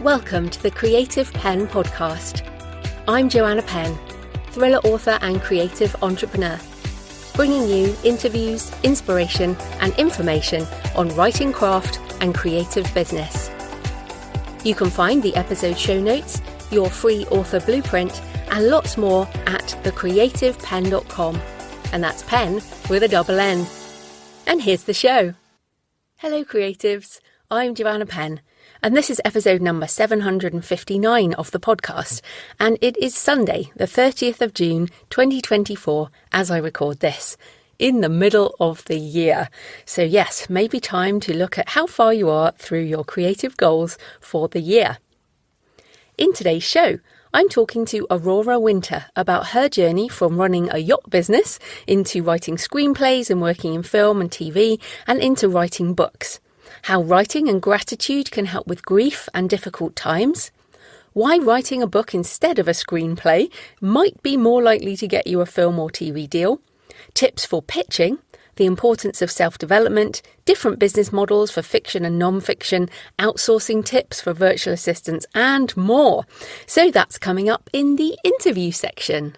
Welcome to the Creative Penn podcast. I'm Joanna Penn, thriller author and creative entrepreneur, bringing you interviews, inspiration and information on writing craft and creative business. You can find the episode show notes, your free author blueprint and lots more at thecreativepenn.com, and that's pen with a double N. And here's the show. Hello creatives, I'm Joanna Penn. And this is episode number 759 of the podcast, and it is Sunday, the 30th of June, 2024, as I record this, in the middle of the year. So yes, maybe time to look at how far you are through your creative goals for the year. In today's show, I'm talking to Aurora Winter about her journey from running a yacht business into writing screenplays and working in film and TV and into writing books. How writing and gratitude can help with grief and difficult times, why writing a book instead of a screenplay might be more likely to get you a film or TV deal, tips for pitching, the importance of self-development, different business models for fiction and non-fiction, outsourcing tips for virtual assistants, and more. So that's coming up in the interview section.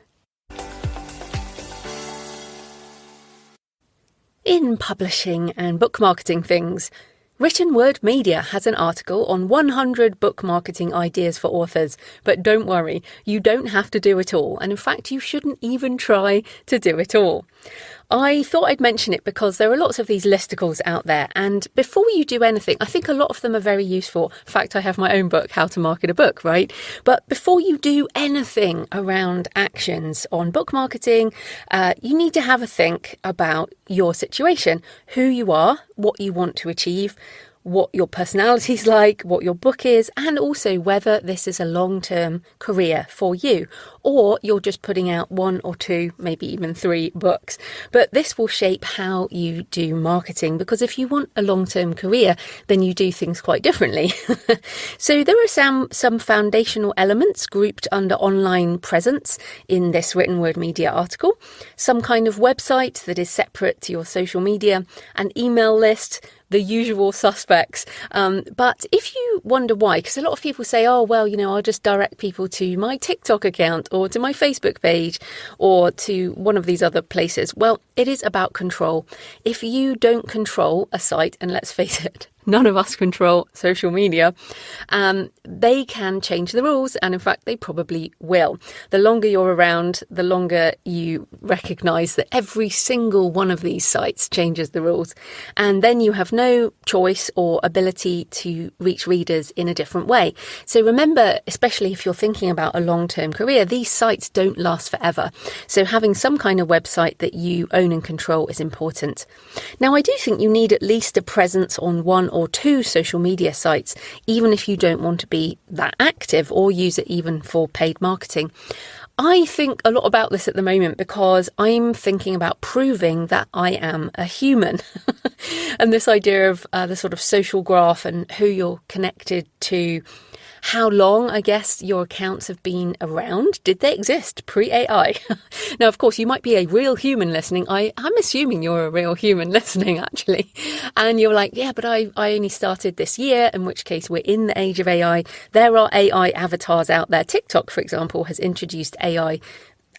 In publishing and book marketing things, Written Word Media has an article on 100 book marketing ideas for authors, but don't worry, you don't have to do it all, and in fact you shouldn't even try to do it all. I thought I'd mention it because there are lots of these listicles out there, and before you do anything, I think a lot of them are very useful. In fact, I have my own book, How to Market a Book, right? But before you do anything around actions on book marketing, you need to have a think about your situation, who you are, what you want to achieve, what your personality's like, what your book is, and also whether this is a long-term career for you, or you're just putting out 1 or 2, maybe even 3 books. But this will shape how you do marketing, because if you want a long-term career, then you do things quite differently. So there are some foundational elements grouped under online presence in this Written Word Media article, some kind of website that is separate to your social media, an email list, the usual suspects. But if you wonder why, because a lot of people say, oh, well, I'll just direct people to my TikTok account or to my Facebook page or to one of these other places. Well, it is about control. If you don't control a site, and let's face it, none of us control social media, they can change the rules, and in fact they probably will. The longer you're around, the longer you recognise that every single one of these sites changes the rules, and then you have no choice or ability to reach readers in a different way. So remember, especially if you're thinking about a long-term career, these sites don't last forever. So having some kind of website that you own and control is important. Now, I do think you need at least a presence on 1 or 2 social media sites, even if you don't want to be that active or use it even for paid marketing. I think a lot about this at the moment because I'm thinking about proving that I am a human. And this idea of the sort of social graph and who you're connected to, how long, I guess, your accounts have been around. Did they exist pre-AI? Now, of course, you might be a real human listening. I'm assuming you're a real human listening, actually. And you're like, yeah, but I only started this year, in which case we're in the age of AI. There are AI avatars out there. TikTok, for example, has introduced AI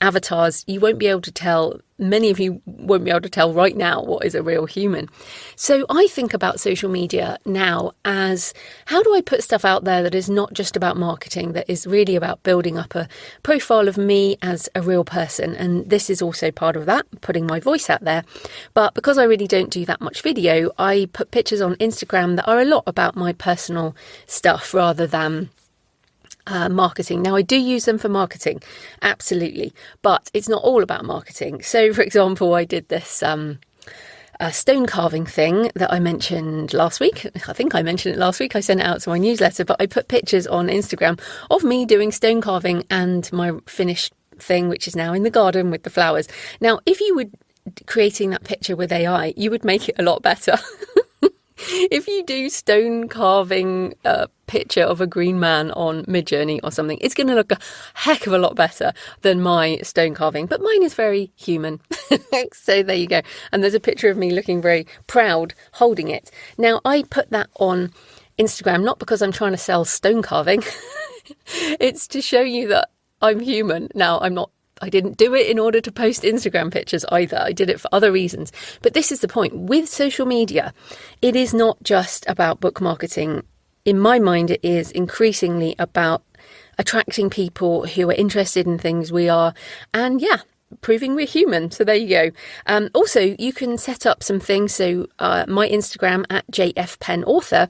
avatars. You won't be able to tell, many of you won't be able to tell right now what is a real human. So I think about social media now as, how do I put stuff out there that is not just about marketing, that is really about building up a profile of me as a real person. And this is also part of that, putting my voice out there. But because I really don't do that much video, I put pictures on Instagram that are a lot about my personal stuff rather than marketing. Now, I do use them for marketing, absolutely, but it's not all about marketing. So, for example, I did this stone carving thing that I mentioned last week. I think I mentioned it last week. I sent it out to my newsletter, but I put pictures on Instagram of me doing stone carving and my finished thing, which is now in the garden with the flowers. Now, if you were creating that picture with AI, you would make it a lot better. If you do stone carving picture of a green man on Midjourney or something, it's going to look a heck of a lot better than my stone carving. But mine is very human. So there you go. And there's a picture of me looking very proud holding it. Now, I put that on Instagram, not because I'm trying to sell stone carving. It's to show you that I'm human. Now, I didn't do it in order to post Instagram pictures either. I did it for other reasons. But this is the point. With social media, it is not just about book marketing. In my mind, it is increasingly about attracting people who are interested in things we are. And proving we're human. So there you go. Also, you can set up some things. So my Instagram at JFPennAuthor,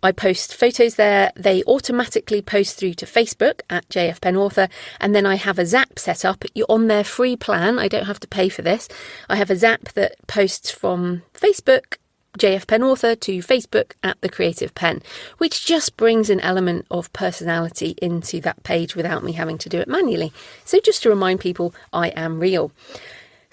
I post photos there. They automatically post through to Facebook at JFPennAuthor. And then I have a Zap set up. You're on their free plan. I don't have to pay for this. I have a Zap that posts from Facebook, JF Penn Author, to Facebook at the Creative Penn, which just brings an element of personality into that page without me having to do it manually. So just to remind people, I am real.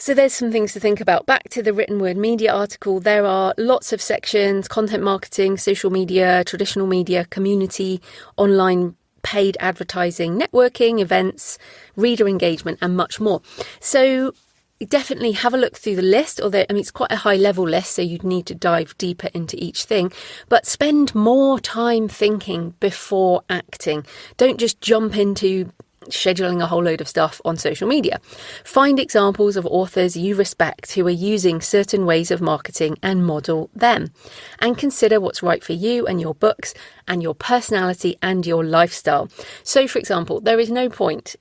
So there's some things to think about. Back to the written word media article, there are lots of sections: content marketing, social media, traditional media, community, online paid advertising, networking, events, reader engagement, and much more. So definitely have a look through the list, although it's quite a high level list, so you'd need to dive deeper into each thing, but spend more time thinking before acting. Don't just jump into scheduling a whole load of stuff on social media. Find examples of authors you respect who are using certain ways of marketing and model them. And consider what's right for you and your books and your personality and your lifestyle. So, for example, there is no point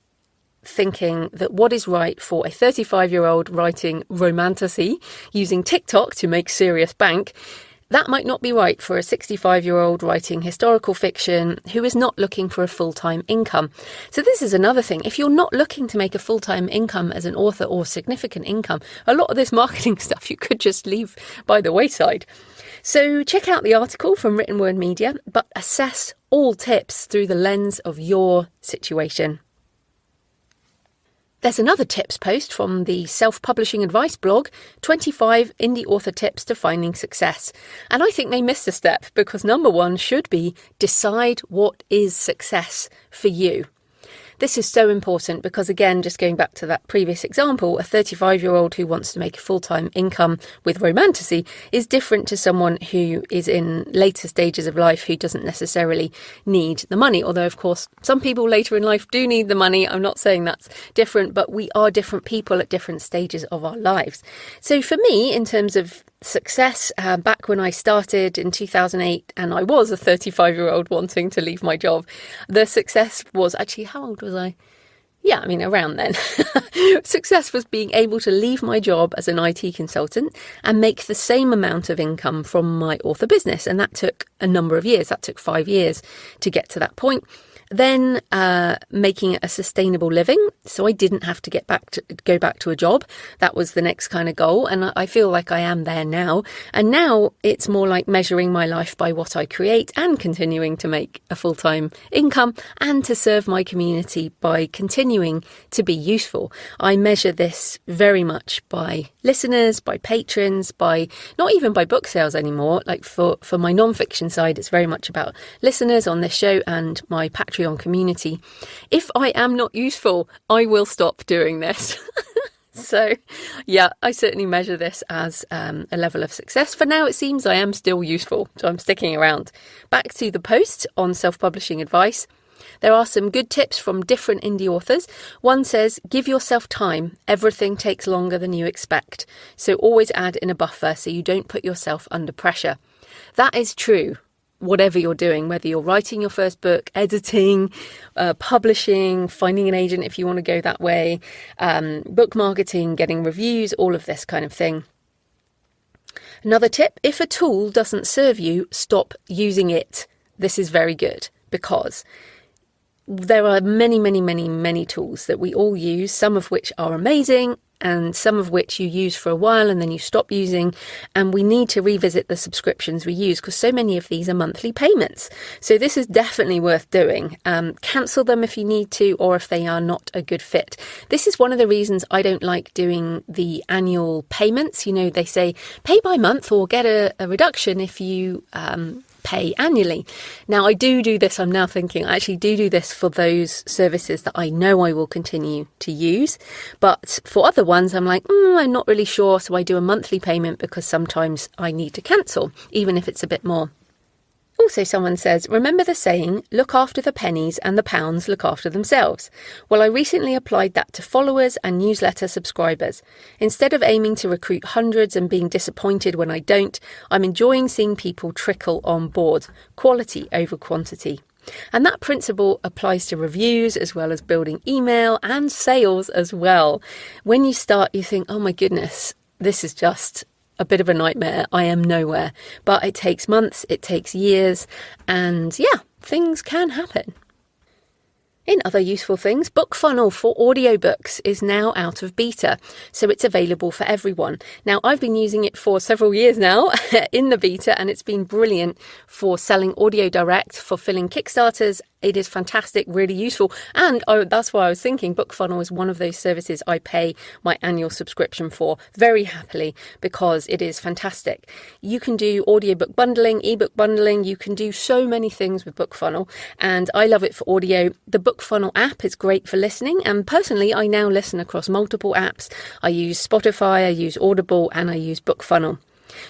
thinking that what is right for a 35-year-old writing romantasy using TikTok to make serious bank, that might not be right for a 65-year-old writing historical fiction who is not looking for a full-time income. So this is another thing. If you're not looking to make a full-time income as an author or significant income, a lot of this marketing stuff you could just leave by the wayside. So check out the article from Written Word Media, but assess all tips through the lens of your situation. There's another tips post from the self-publishing advice blog, 25 indie author tips to finding success. And I think they missed a step, because number one should be decide what is success for you. This is so important because, again, just going back to that previous example, a 35-year-old who wants to make a full-time income with romantasy is different to someone who is in later stages of life who doesn't necessarily need the money. Although, of course, some people later in life do need the money. I'm not saying that's different, but we are different people at different stages of our lives. So for me, in terms of success, back when I started in 2008 and I was a 35-year-old wanting to leave my job, the success was actually, how old was I? Yeah, around then. Success was being able to leave my job as an IT consultant and make the same amount of income from my author business. And that took a number of years. That took 5 years to get to that point. Then making it a sustainable living, so I didn't have to go back to a job. That was the next kind of goal, and I feel like I am there now. And now it's more like measuring my life by what I create and continuing to make a full-time income and to serve my community by continuing to be useful. I measure this very much by listeners, by patrons, by not even by book sales anymore. Like for my nonfiction side, it's very much about listeners on this show and my Patreon community. If I am not useful, I will stop doing this. So yeah, I certainly measure this as a level of success. For now, it seems I am still useful, so I'm sticking around. Back to the post on self-publishing advice. There are some good tips from different indie authors. One says, give yourself time. Everything takes longer than you expect. So always add in a buffer so you don't put yourself under pressure. That is true. Whatever you're doing, whether you're writing your first book, editing, publishing, finding an agent if you want to go that way, book marketing, getting reviews, all of this kind of thing. Another tip, if a tool doesn't serve you, stop using it. This is very good because there are many tools that we all use, some of which are amazing and some of which you use for a while and then you stop using. And we need to revisit the subscriptions we use because so many of these are monthly payments. So this is definitely worth doing. Cancel them if you need to, or if they are not a good fit. This is one of the reasons I don't like doing the annual payments. They say pay by month or get a reduction if you pay annually. Now, I do this. I'm now thinking I actually do this for those services that I know I will continue to use. But for other ones, I'm like, I'm not really sure. So I do a monthly payment because sometimes I need to cancel, even if it's a bit more. Also, someone says, remember the saying, look after the pennies and the pounds look after themselves. Well, I recently applied that to followers and newsletter subscribers. Instead of aiming to recruit hundreds and being disappointed when I don't, I'm enjoying seeing people trickle on board. Quality over quantity. And that principle applies to reviews as well as building email and sales as well. When you start, you think, oh my goodness, this is just a bit of a nightmare. I am nowhere. But it takes months, it takes years, and yeah, things can happen. In other useful things, BookFunnel for audiobooks is now out of beta, so it's available for everyone. Now, I've been using it for several years now in the beta, and it's been brilliant for selling audio direct, for filling Kickstarters. It is fantastic, really useful. And that's why I was thinking BookFunnel is one of those services I pay my annual subscription for very happily because it is fantastic. You can do audiobook bundling, ebook bundling. You can do so many things with BookFunnel, and I love it for audio. The BookFunnel app is great for listening. And personally, I now listen across multiple apps. I use Spotify, I use Audible, and I use BookFunnel.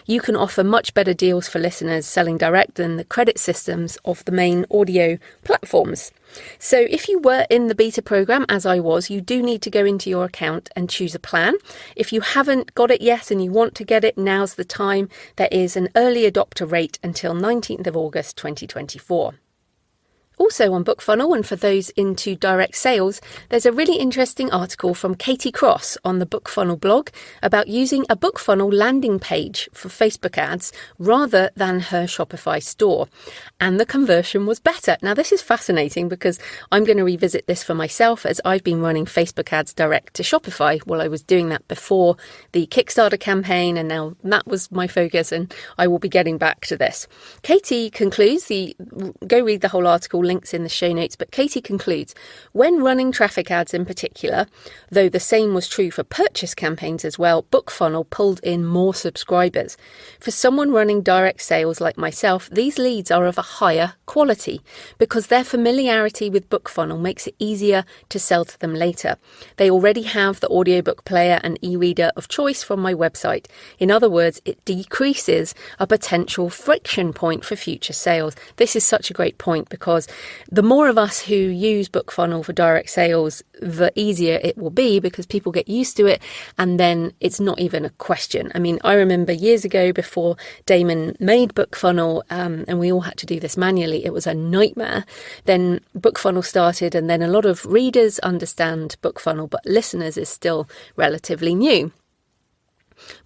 You can offer much better deals for listeners selling direct than the credit systems of the main audio platforms. So if you were in the beta program, as I was, you do need to go into your account and choose a plan. If you haven't got it yet and you want to get it, now's the time. There is an early adopter rate until 19th of August 2024. Also on BookFunnel, and for those into direct sales, there's a really interesting article from Katie Cross on the BookFunnel blog about using a BookFunnel landing page for Facebook ads rather than her Shopify store. And the conversion was better. Now, this is fascinating because I'm going to revisit this for myself as I've been running Facebook ads direct to Shopify. Well, I was doing that before the Kickstarter campaign, and now that was my focus, and I will be getting back to this. Katie concludes, go read the whole article, links in the show notes, but Katie concludes, when running traffic ads in particular, though the same was true for purchase campaigns as well, BookFunnel pulled in more subscribers. For someone running direct sales like myself, these leads are of a higher quality because their familiarity with BookFunnel makes it easier to sell to them later. They already have the audiobook player and e-reader of choice from my website. In other words, it decreases a potential friction point for future sales. This is such a great point because the more of us who use BookFunnel for direct sales, the easier it will be because people get used to it and then it's not even a question. I mean, I remember years ago before Damon made BookFunnel and we all had to do this manually, it was a nightmare. Then BookFunnel started and then a lot of readers understand BookFunnel, but listeners is still relatively new.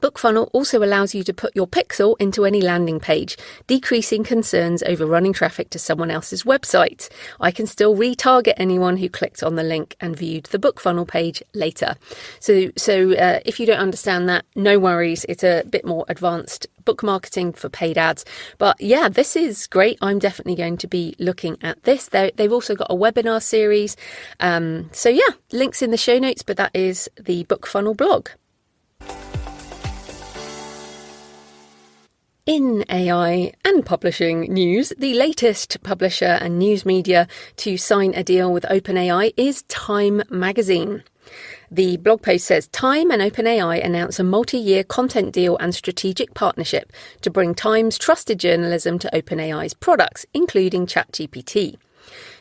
BookFunnel also allows you to put your pixel into any landing page, decreasing concerns over running traffic to someone else's website. I can still retarget anyone who clicked on the link and viewed the BookFunnel page later. So if you don't understand that, no worries. It's a bit more advanced book marketing for paid ads. But yeah, this is great. I'm definitely going to be looking at this. They've also got a webinar series. So yeah, links in the show notes, but that is the BookFunnel blog. In AI and publishing news, the latest publisher and news media to sign a deal with OpenAI is Time magazine. The blog post says Time and OpenAI announce a multi-year content deal and strategic partnership to bring Time's trusted journalism to OpenAI's products, including ChatGPT.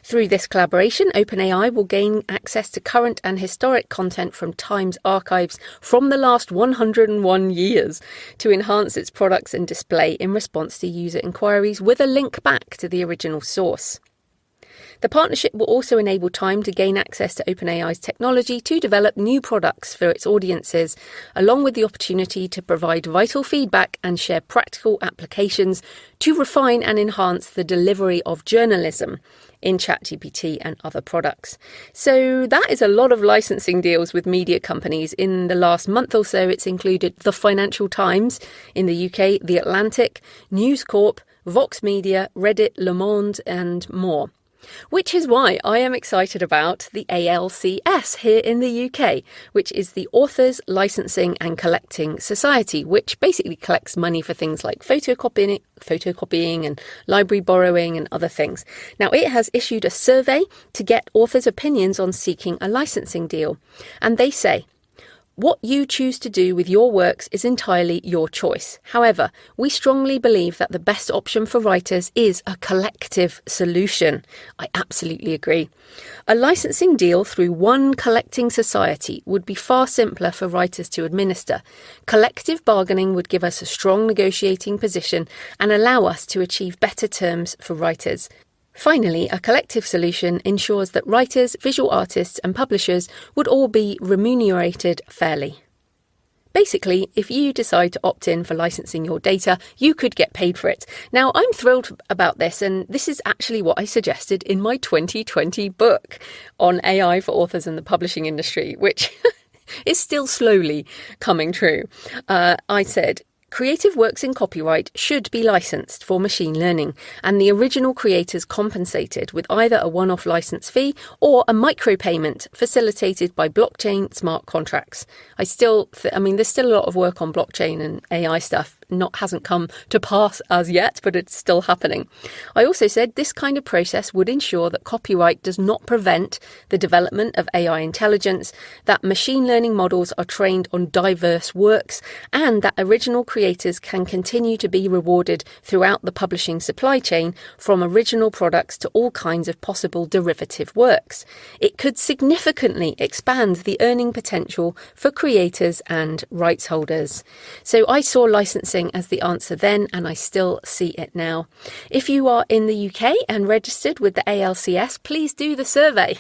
Through this collaboration, OpenAI will gain access to current and historic content from Time's archives from the last 101 years to enhance its products and display in response to user inquiries with a link back to the original source. The partnership will also enable Time to gain access to OpenAI's technology to develop new products for its audiences, along with the opportunity to provide vital feedback and share practical applications to refine and enhance the delivery of journalism in ChatGPT and other products. So that is a lot of licensing deals with media companies. In the last month or so, it's included the Financial Times in the UK, The Atlantic, News Corp, Vox Media, Reddit, Le Monde, and more. Which is why I am excited about the ALCS here in the UK, which is the Authors Licensing and Collecting Society, which basically collects money for things like photocopying and library borrowing and other things. Now, it has issued a survey to get authors' opinions on seeking a licensing deal. And they say, What you choose to do with your works is entirely your choice. However, we strongly believe that the best option for writers is a collective solution. I absolutely agree. A licensing deal through one collecting society would be far simpler for writers to administer. Collective bargaining would give us a strong negotiating position and allow us to achieve better terms for writers. Finally, a collective solution ensures that writers, visual artists and publishers would all be remunerated fairly. Basically, if you decide to opt in for licensing your data, you could get paid for it. Now, I'm thrilled about this, and this is actually what I suggested in my 2020 book on AI for authors and the publishing industry, which is still slowly coming true. I said, creative works in copyright should be licensed for machine learning, and the original creators compensated with either a one-off license fee or a micropayment facilitated by blockchain smart contracts. There's still a lot of work on blockchain and AI stuff. Hasn't come to pass as yet, but it's still happening. I also said this kind of process would ensure that copyright does not prevent the development of AI intelligence, that machine learning models are trained on diverse works, and that original creators can continue to be rewarded throughout the publishing supply chain, from original products to all kinds of possible derivative works. It could significantly expand the earning potential for creators and rights holders. So I saw licensing as the answer then, and I still see it now. If you are in the UK and registered with the ALCS, please do the survey.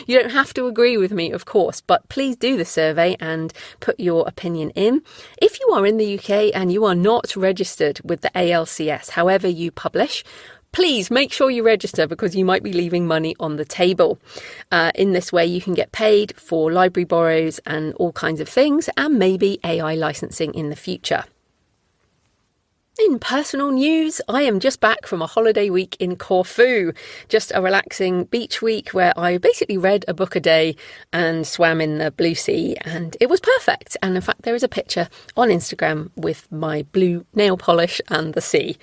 You don't have to agree with me, of course, but please do the survey and put your opinion in. If you are in the UK and you are not registered with the ALCS, however you publish, please make sure you register, because you might be leaving money on the table. In this way, you can get paid for library borrows and all kinds of things, and maybe AI licensing in the future. In personal news, I am just back from a holiday week in Corfu, just a relaxing beach week where I basically read a book a day and swam in the blue sea, and it was perfect. And in fact, there is a picture on Instagram with my blue nail polish and the sea.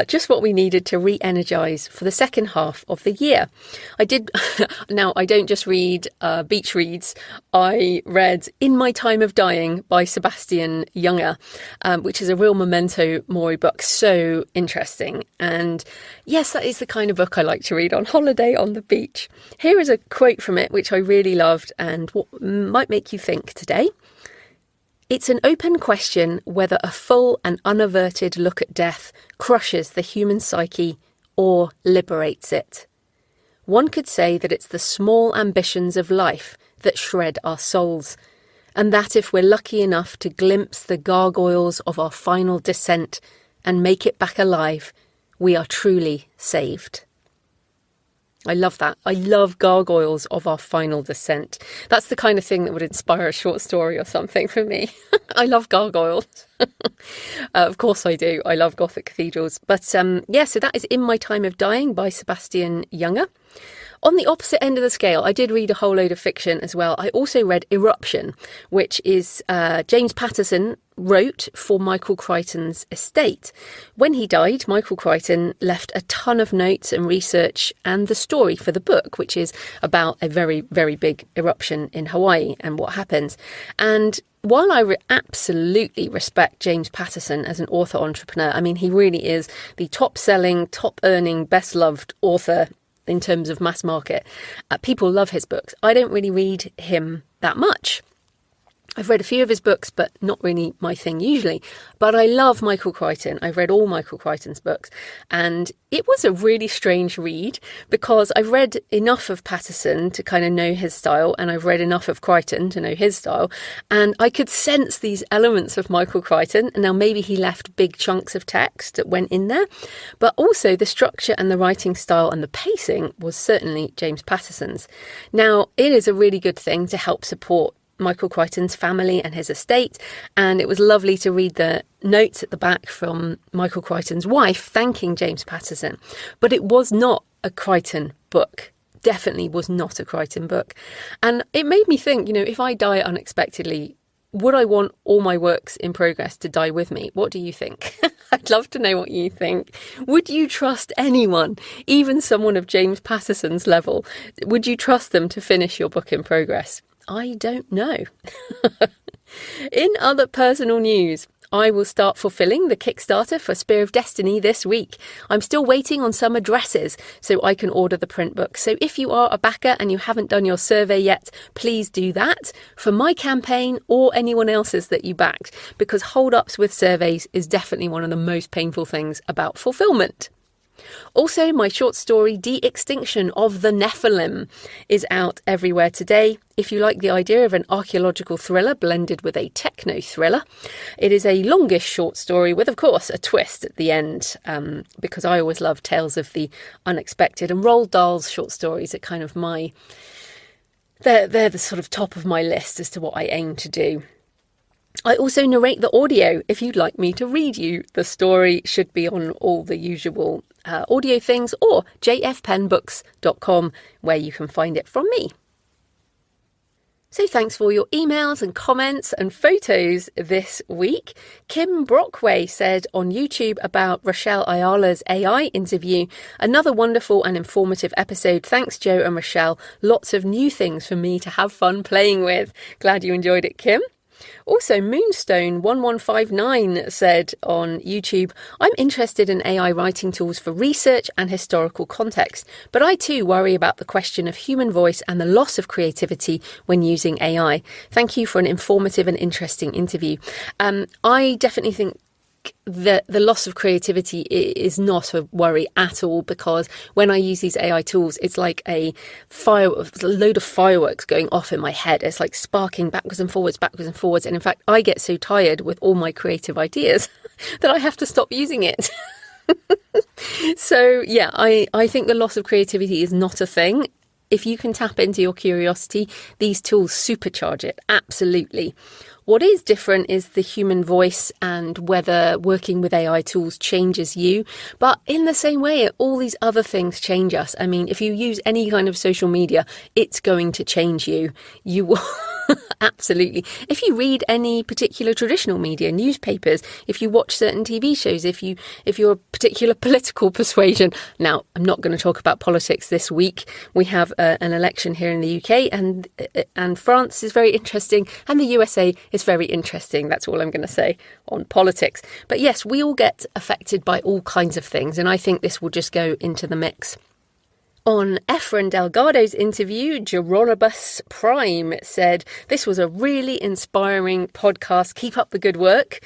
Just what we needed to re-energise for the second half of the year. Now, I don't just read beach reads. I read In My Time of Dying by Sebastian Junger, which is a real memento mori book. So interesting. And yes, that is the kind of book I like to read on holiday on the beach. Here is a quote from it, which I really loved and what might make you think today. It's an open question whether a full and unaverted look at death crushes the human psyche or liberates it. One could say that it's the small ambitions of life that shred our souls, and that if we're lucky enough to glimpse the gargoyles of our final descent and make it back alive, we are truly saved. I love that. I love gargoyles of our final descent. That's the kind of thing that would inspire a short story or something for me. I love gargoyles. Of course I do. I love Gothic cathedrals. But so that is In My Time of Dying by Sebastian Junger. On the opposite end of the scale, I did read a whole load of fiction as well. I also read Eruption, which is James Patterson wrote for Michael Crichton's estate. When he died, Michael Crichton left a ton of notes and research and the story for the book, which is about a very, very big eruption in Hawaii and what happens. And while I absolutely respect James Patterson as an author entrepreneur, I mean, he really is the top-selling, top-earning, best-loved author in terms of mass market. People love his books. I don't really read him that much. I've read a few of his books, but not really my thing usually. But I love Michael Crichton. I've read all Michael Crichton's books. And it was a really strange read because I've read enough of Patterson to kind of know his style, and I've read enough of Crichton to know his style. And I could sense these elements of Michael Crichton. And now maybe he left big chunks of text that went in there. But also the structure and the writing style and the pacing was certainly James Patterson's. Now, it is a really good thing to help support Michael Crichton's family and his estate, and it was lovely to read the notes at the back from Michael Crichton's wife thanking James Patterson. But it was not a Crichton book. Definitely was not a Crichton book. And it made me think, if I die unexpectedly, would I want all my works in progress to die with me? What do you think? I'd love to know what you think. Would you trust anyone, even someone of James Patterson's level? Would you trust them to finish your book in progress? I don't know. In other personal news, I will start fulfilling the Kickstarter for Spear of Destiny this week. I'm still waiting on some addresses so I can order the print book. So if you are a backer and you haven't done your survey yet, please do that for my campaign or anyone else's that you backed, because hold-ups with surveys is definitely one of the most painful things about fulfillment. Also, my short story, De-Extinction of the Nephilim, is out everywhere today. If you like the idea of an archaeological thriller blended with a techno thriller, it is a longish short story with, of course, a twist at the end, because I always love tales of the unexpected. And Roald Dahl's short stories are kind of they're the sort of top of my list as to what I aim to do. I also narrate the audio. If you'd like me to read you, the story should be on all the usual audio things, or jfpennbooks.com, where you can find it from me. So thanks for your emails and comments and photos this week. Kim Brockway said on YouTube about Rochelle Ayala's AI interview, another wonderful and informative episode. Thanks, Joe and Rochelle. Lots of new things for me to have fun playing with. Glad you enjoyed it, Kim. Also, Moonstone1159 said on YouTube, I'm interested in AI writing tools for research and historical context, but I too worry about the question of human voice and the loss of creativity when using AI. Thank you for an informative and interesting interview. I definitely think the loss of creativity is not a worry at all, because when I use these AI tools, it's like a load of fireworks going off in my head. It's like sparking backwards and forwards. And in fact, I get so tired with all my creative ideas that I have to stop using it. So yeah, I think the loss of creativity is not a thing. If you can tap into your curiosity, these tools supercharge it. Absolutely. What is different is the human voice and whether working with AI tools changes you. But in the same way, all these other things change us. I mean, if you use any kind of social media, it's going to change you. You will absolutely. If you read any particular traditional media, newspapers, if you watch certain TV shows, if you're a particular political persuasion. Now, I'm not going to talk about politics this week. We have an election here in the UK, and France is very interesting, and the USA is very interesting. That's all I'm going to say on politics. But yes, we all get affected by all kinds of things, and I think this will just go into the mix. On Efren Delgado's interview, Geronibus Prime said, this was a really inspiring podcast. Keep up the good work.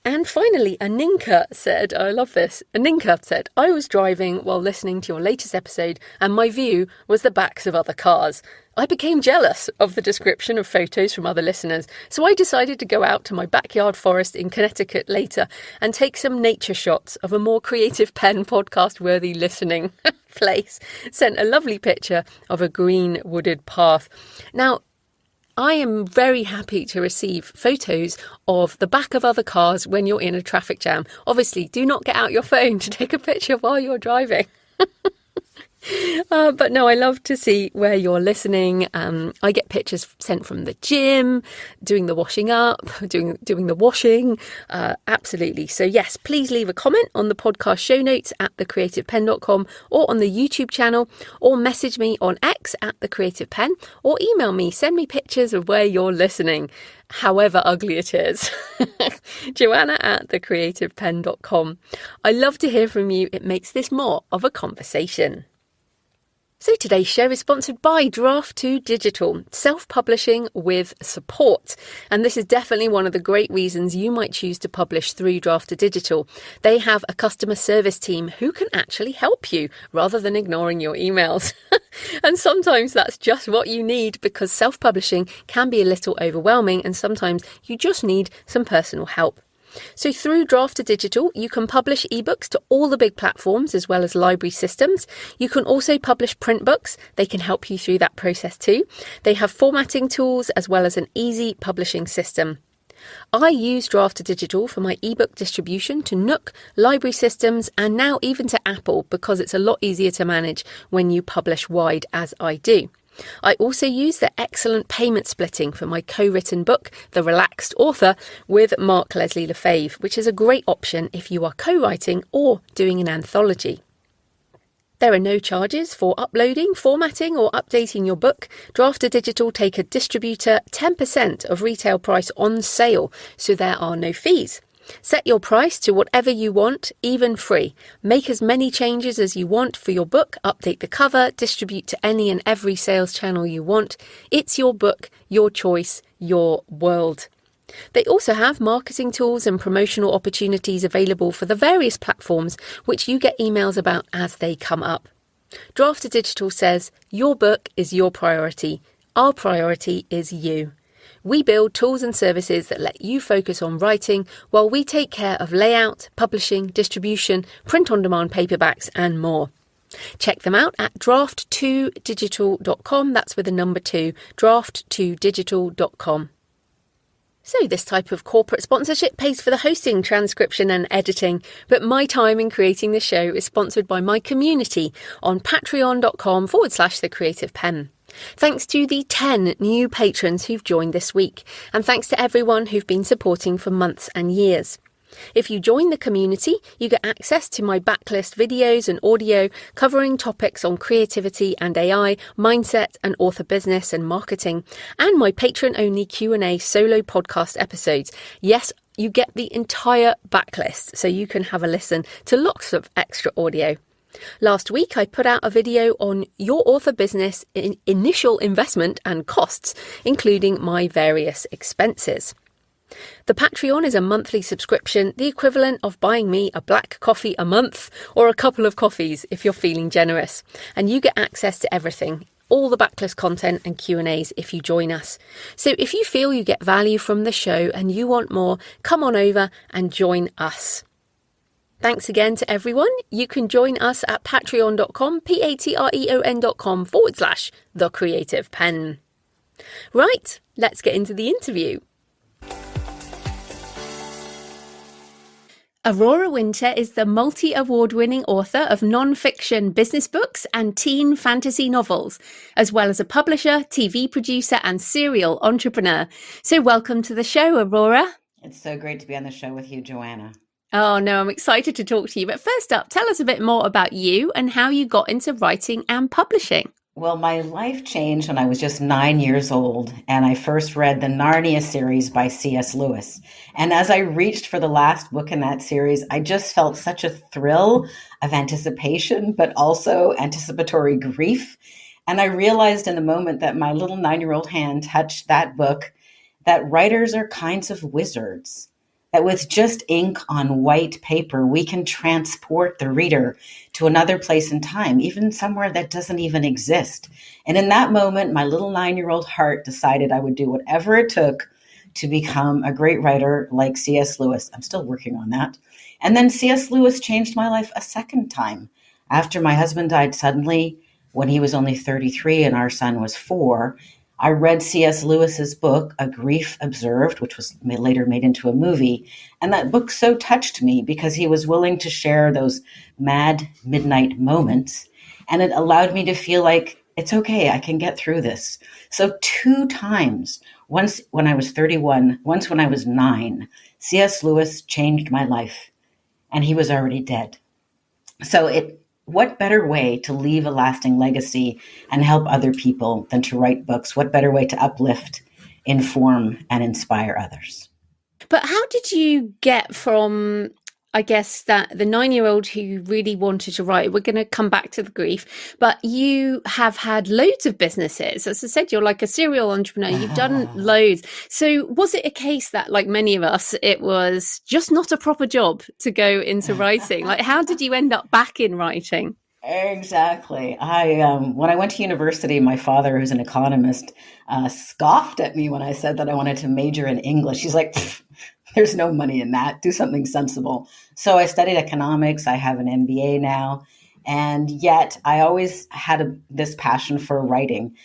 And finally, Aninka said, I love this. Aninka said, I was driving while listening to your latest episode and my view was the backs of other cars. I became jealous of the description of photos from other listeners, so I decided to go out to my backyard forest in Connecticut later and take some nature shots of a more Creative Penn podcast-worthy listening place. Sent a lovely picture of a green wooded path. Now, I am very happy to receive photos of the back of other cars when you're in a traffic jam. Obviously, do not get out your phone to take a picture while you're driving. But no, I love to see where you're listening. I get pictures sent from the gym, doing the washing up, doing the washing. Absolutely. So yes, please leave a comment on the podcast show notes at thecreativepenn.com or on the YouTube channel, or message me on X at thecreativepenn, or email me. Send me pictures of where you're listening, however ugly it is. Joanna at thecreativepenn.com. I love to hear from you. It makes this more of a conversation. So today's show is sponsored by Draft2 Digital, self-publishing with support. And this is definitely one of the great reasons you might choose to publish through Draft2 Digital. They have a customer service team who can actually help you rather than ignoring your emails. And sometimes that's just what you need, because self-publishing can be a little overwhelming and sometimes you just need some personal help. So through Draft2 Digital, you can publish ebooks to all the big platforms as well as library systems. You can also publish print books. They can help you through that process too. They have formatting tools as well as an easy publishing system. I use Draft2 Digital for my ebook distribution to Nook, library systems, and now even to Apple, because it's a lot easier to manage when you publish wide as I do. I also use the excellent payment splitting for my co-written book, The Relaxed Author, with Mark Leslie Lefebvre, which is a great option if you are co-writing or doing an anthology. There are no charges for uploading, formatting or updating your book. Draft2Digital take a distributor 10% of retail price on sale, so there are no fees. Set your price to whatever you want, even free. Make as many changes as you want for your book, update the cover, distribute to any and every sales channel you want. It's your book, your choice, your world. They also have marketing tools and promotional opportunities available for the various platforms, which you get emails about as they come up. Draft2Digital says, your book is your priority. Our priority is you. We build tools and services that let you focus on writing while we take care of layout, publishing, distribution, print-on-demand paperbacks and more. Check them out at draft2digital.com. That's with a number 2, draft2digital.com. So this type of corporate sponsorship pays for the hosting, transcription and editing, but my time in creating the show is sponsored by my community on patreon.com/the Creative Penn. Thanks to the 10 new patrons who've joined this week, and thanks to everyone who've been supporting for months and years. If you join the community, you get access to my backlist videos and audio covering topics on creativity and AI, mindset and author business and marketing, and my patron-only Q&A solo podcast episodes. Yes, you get the entire backlist, so you can have a listen to lots of extra audio. Last week, I put out a video on your author business in initial investment and costs, including my various expenses. The Patreon is a monthly subscription, the equivalent of buying me a black coffee a month or a couple of coffees if you're feeling generous. And you get access to everything, all the backlist content and Q&As if you join us. So if you feel you get value from the show and you want more, come on over and join us. Thanks again to everyone. You can join us at patreon.com, patreon.com/the Creative Penn. Right, let's get into the interview. Aurora Winter is the multi-award-winning author of non-fiction business books and teen fantasy novels, as well as a publisher, TV producer and serial entrepreneur. So welcome to the show, Aurora. It's so great to be on the show with you, Joanna. Oh, no, I'm excited to talk to you. But first up, tell us a bit more about you and how you got into writing and publishing. Well, my life changed when I was just 9 years old, and I first read the Narnia series by C.S. Lewis. And as I reached for the last book in that series, I just felt such a thrill of anticipation, but also anticipatory grief. And I realized in the moment that my little 9-year-old hand touched that book, that writers are kinds of wizards. That with just ink on white paper, we can transport the reader to another place in time, even somewhere that doesn't even exist. And in that moment, my little 9-year-old heart decided I would do whatever it took to become a great writer like C.S. Lewis. I'm still working on that. And then C.S. Lewis changed my life a second time. After my husband died suddenly, when he was only 33 and our son was 4, I read C.S. Lewis's book, A Grief Observed, which was later made into a movie. And that book so touched me because he was willing to share those mad midnight moments. And it allowed me to feel like, it's okay, I can get through this. So 2 times, once when I was 31, once when I was 9, C.S. Lewis changed my life. And he was already dead. So what better way to leave a lasting legacy and help other people than to write books? What better way to uplift, inform, and inspire others? But how did you get from, I guess, that the 9-year-old who really wanted to write, we're going to come back to the grief, but you have had loads of businesses. As I said, you're like a serial entrepreneur. You've done loads. So was it a case that, like many of us, it was just not a proper job to go into writing? Like, how did you end up back in writing? Exactly. When I went to university, my father, who's an economist, scoffed at me when I said that I wanted to major in English. He's like, there's no money in that. Do something sensible. So I studied economics. I have an MBA now. And yet I always had this passion for writing.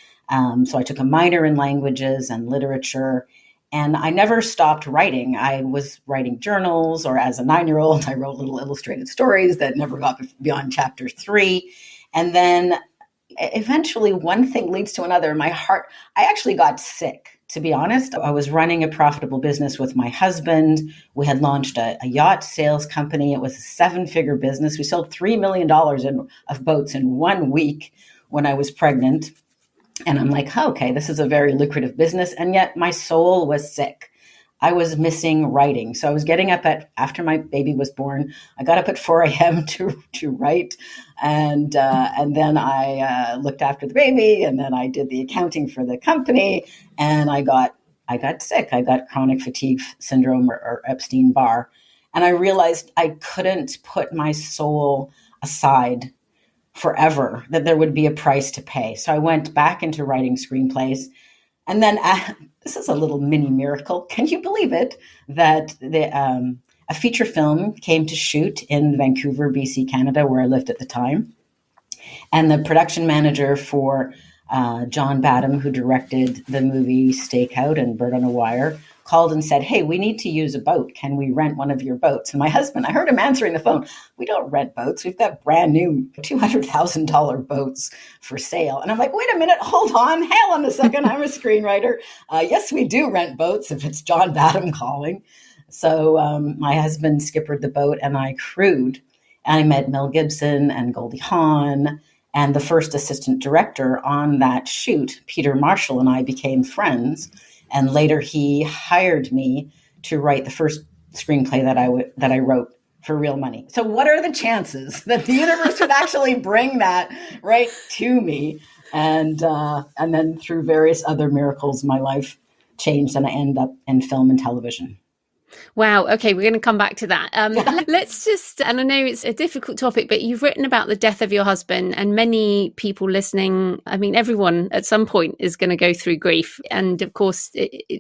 So I took a minor in languages and literature. And I never stopped writing. I was writing journals, or as a 9-year-old, I wrote little illustrated stories that never got beyond chapter 3. And then eventually one thing leads to another. My heart, I actually got sick to be honest. I was running a profitable business with my husband. We had launched a yacht sales company. It was a 7-figure business. We sold $3 million of boats in 1 week when I was pregnant. And I'm like, oh, okay, this is a very lucrative business. And yet my soul was sick. I was missing writing. So I was getting up after my baby was born, I got up at 4 a.m. to write. And then I looked after the baby, and then I did the accounting for the company, and I got sick. I got chronic fatigue syndrome, or Epstein-Barr. And I realized I couldn't put my soul aside forever, that there would be a price to pay. So I went back into writing screenplays. And then this is a little mini miracle. Can you believe it? That a feature film came to shoot in Vancouver, BC, Canada, where I lived at the time. And the production manager for John Badham, who directed the movie Stakeout and Bird on a Wire, called and said, hey, we need to use a boat. Can we rent one of your boats? And my husband, I heard him answering the phone. We don't rent boats. We've got brand new $200,000 boats for sale. And I'm like, wait a minute, hold on. Hang on a second. I'm a screenwriter. Yes, we do rent boats if it's John Badham calling. So my husband skippered the boat and I crewed. And I met Mel Gibson and Goldie Hawn. And the first assistant director on that shoot, Peter Marshall, and I became friends. And later he hired me to write the first screenplay that I wrote for real money. So what are the chances that the universe would actually bring that right to me? And then through various other miracles, my life changed and I ended up in film and television. Wow. Okay, we're going to come back to that. Let's just, and I know it's a difficult topic, but you've written about the death of your husband, and many people listening, I mean, everyone at some point is going to go through grief. And of course,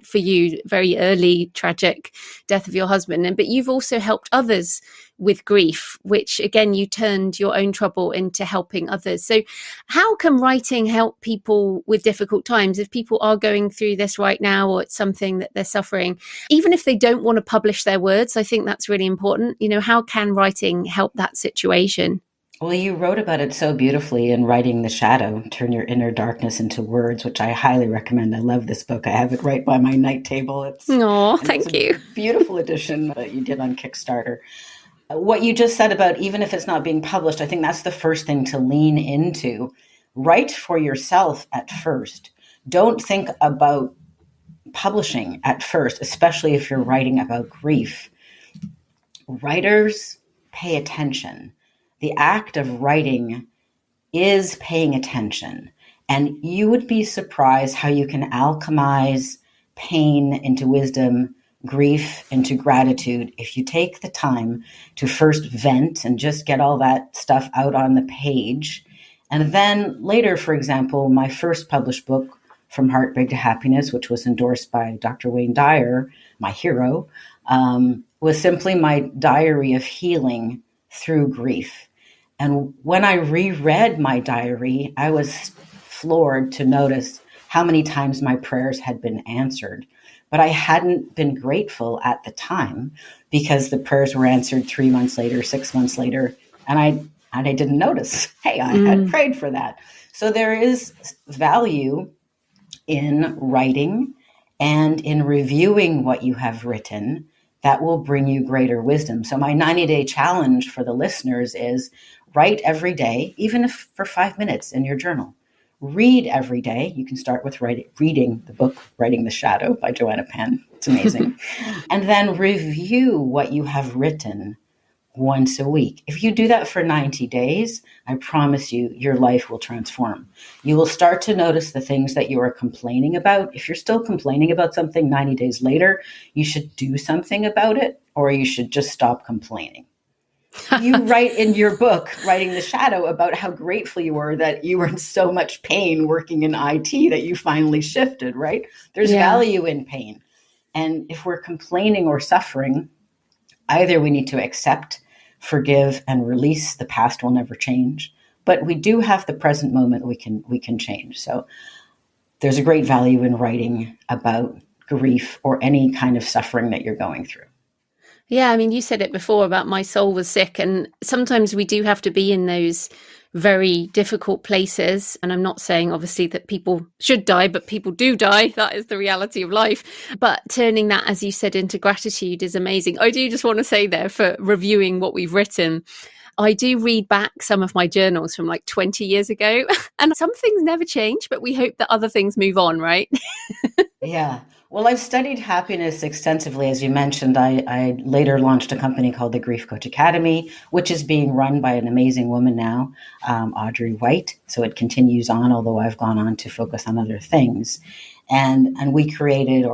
for you, very early, tragic death of your husband. But you've also helped others with grief, which again, you turned your own trouble into helping others. So how can writing help people with difficult times? If people are going through this right now, or it's something that they're suffering, even if they don't want to publish their words, I think that's really important. You know, how can writing help that situation? Well, you wrote about it so beautifully in Writing the Shadow, Turn Your Inner Darkness into Words, which I highly recommend. I love this book. I have it right by my night table. Thank you. Beautiful edition that you did on Kickstarter. What you just said about even if it's not being published, I think that's the first thing to lean into. Write for yourself at first. Don't think about publishing at first, especially if you're writing about grief. Writers pay attention. The act of writing is paying attention. And you would be surprised how you can alchemize pain into wisdom, grief into gratitude, if you take the time to first vent and just get all that stuff out on the page. And then later, for example, my first published book, From Heartbreak to Happiness, which was endorsed by Dr. Wayne Dyer, my hero, was simply my diary of healing through grief. And when I reread my diary, I was floored to notice how many times my prayers had been answered. But I hadn't been grateful at the time because the prayers were answered 3 months later, 6 months later, and I didn't notice. Hey, I had prayed for that. So there is value in writing and in reviewing what you have written that will bring you greater wisdom. So my 90-day challenge for the listeners is write every day, even if for 5 minutes in your journal. Read every day. You can start with reading the book, Writing the Shadow by Joanna Penn. It's amazing. And then review what you have written once a week. If you do that for 90 days, I promise you, your life will transform. You will start to notice the things that you are complaining about. If you're still complaining about something 90 days later, you should do something about it, or you should just stop complaining. You write in your book, Writing the Shadow, about how grateful you were that you were in so much pain working in IT that you finally shifted, right? There's value in pain. And if we're complaining or suffering, either we need to accept, forgive, and release. The past will never change. But we do have the present moment we can change. So there's a great value in writing about grief or any kind of suffering that you're going through. Yeah, I mean, you said it before about my soul was sick, and sometimes we do have to be in those very difficult places. And I'm not saying obviously that people should die, but people do die. That is the reality of life. But turning that, as you said, into gratitude is amazing. I do just want to say there, for reviewing what we've written, I do read back some of my journals from like 20 years ago, and some things never change, but we hope that other things move on, right? Yeah. Well, I've studied happiness extensively. As you mentioned, I later launched a company called the Grief Coach Academy, which is being run by an amazing woman now, Audrey White. So it continues on, although I've gone on to focus on other things. And I created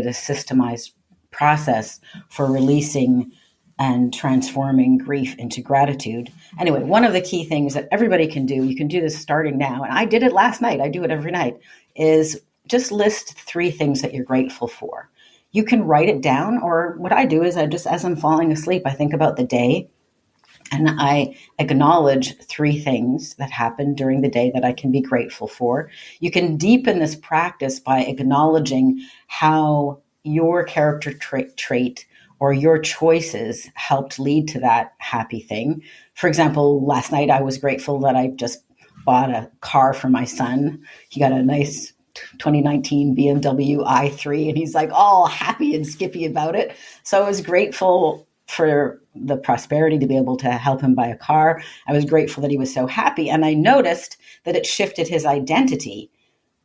a systemized process for releasing and transforming grief into gratitude. Anyway, one of the key things that everybody can do, you can do this starting now, and I did it last night, I do it every night, is just list 3 things that you're grateful for. You can write it down, or what I do is as I'm falling asleep, I think about the day and I acknowledge 3 things that happened during the day that I can be grateful for. You can deepen this practice by acknowledging how your character trait or your choices helped lead to that happy thing. For example, last night I was grateful that I just bought a car for my son. He got a nice 2019 BMW i3 and he's like all happy and skippy about it. So I was grateful for the prosperity to be able to help him buy a car. I was grateful that he was so happy. And I noticed that it shifted his identity,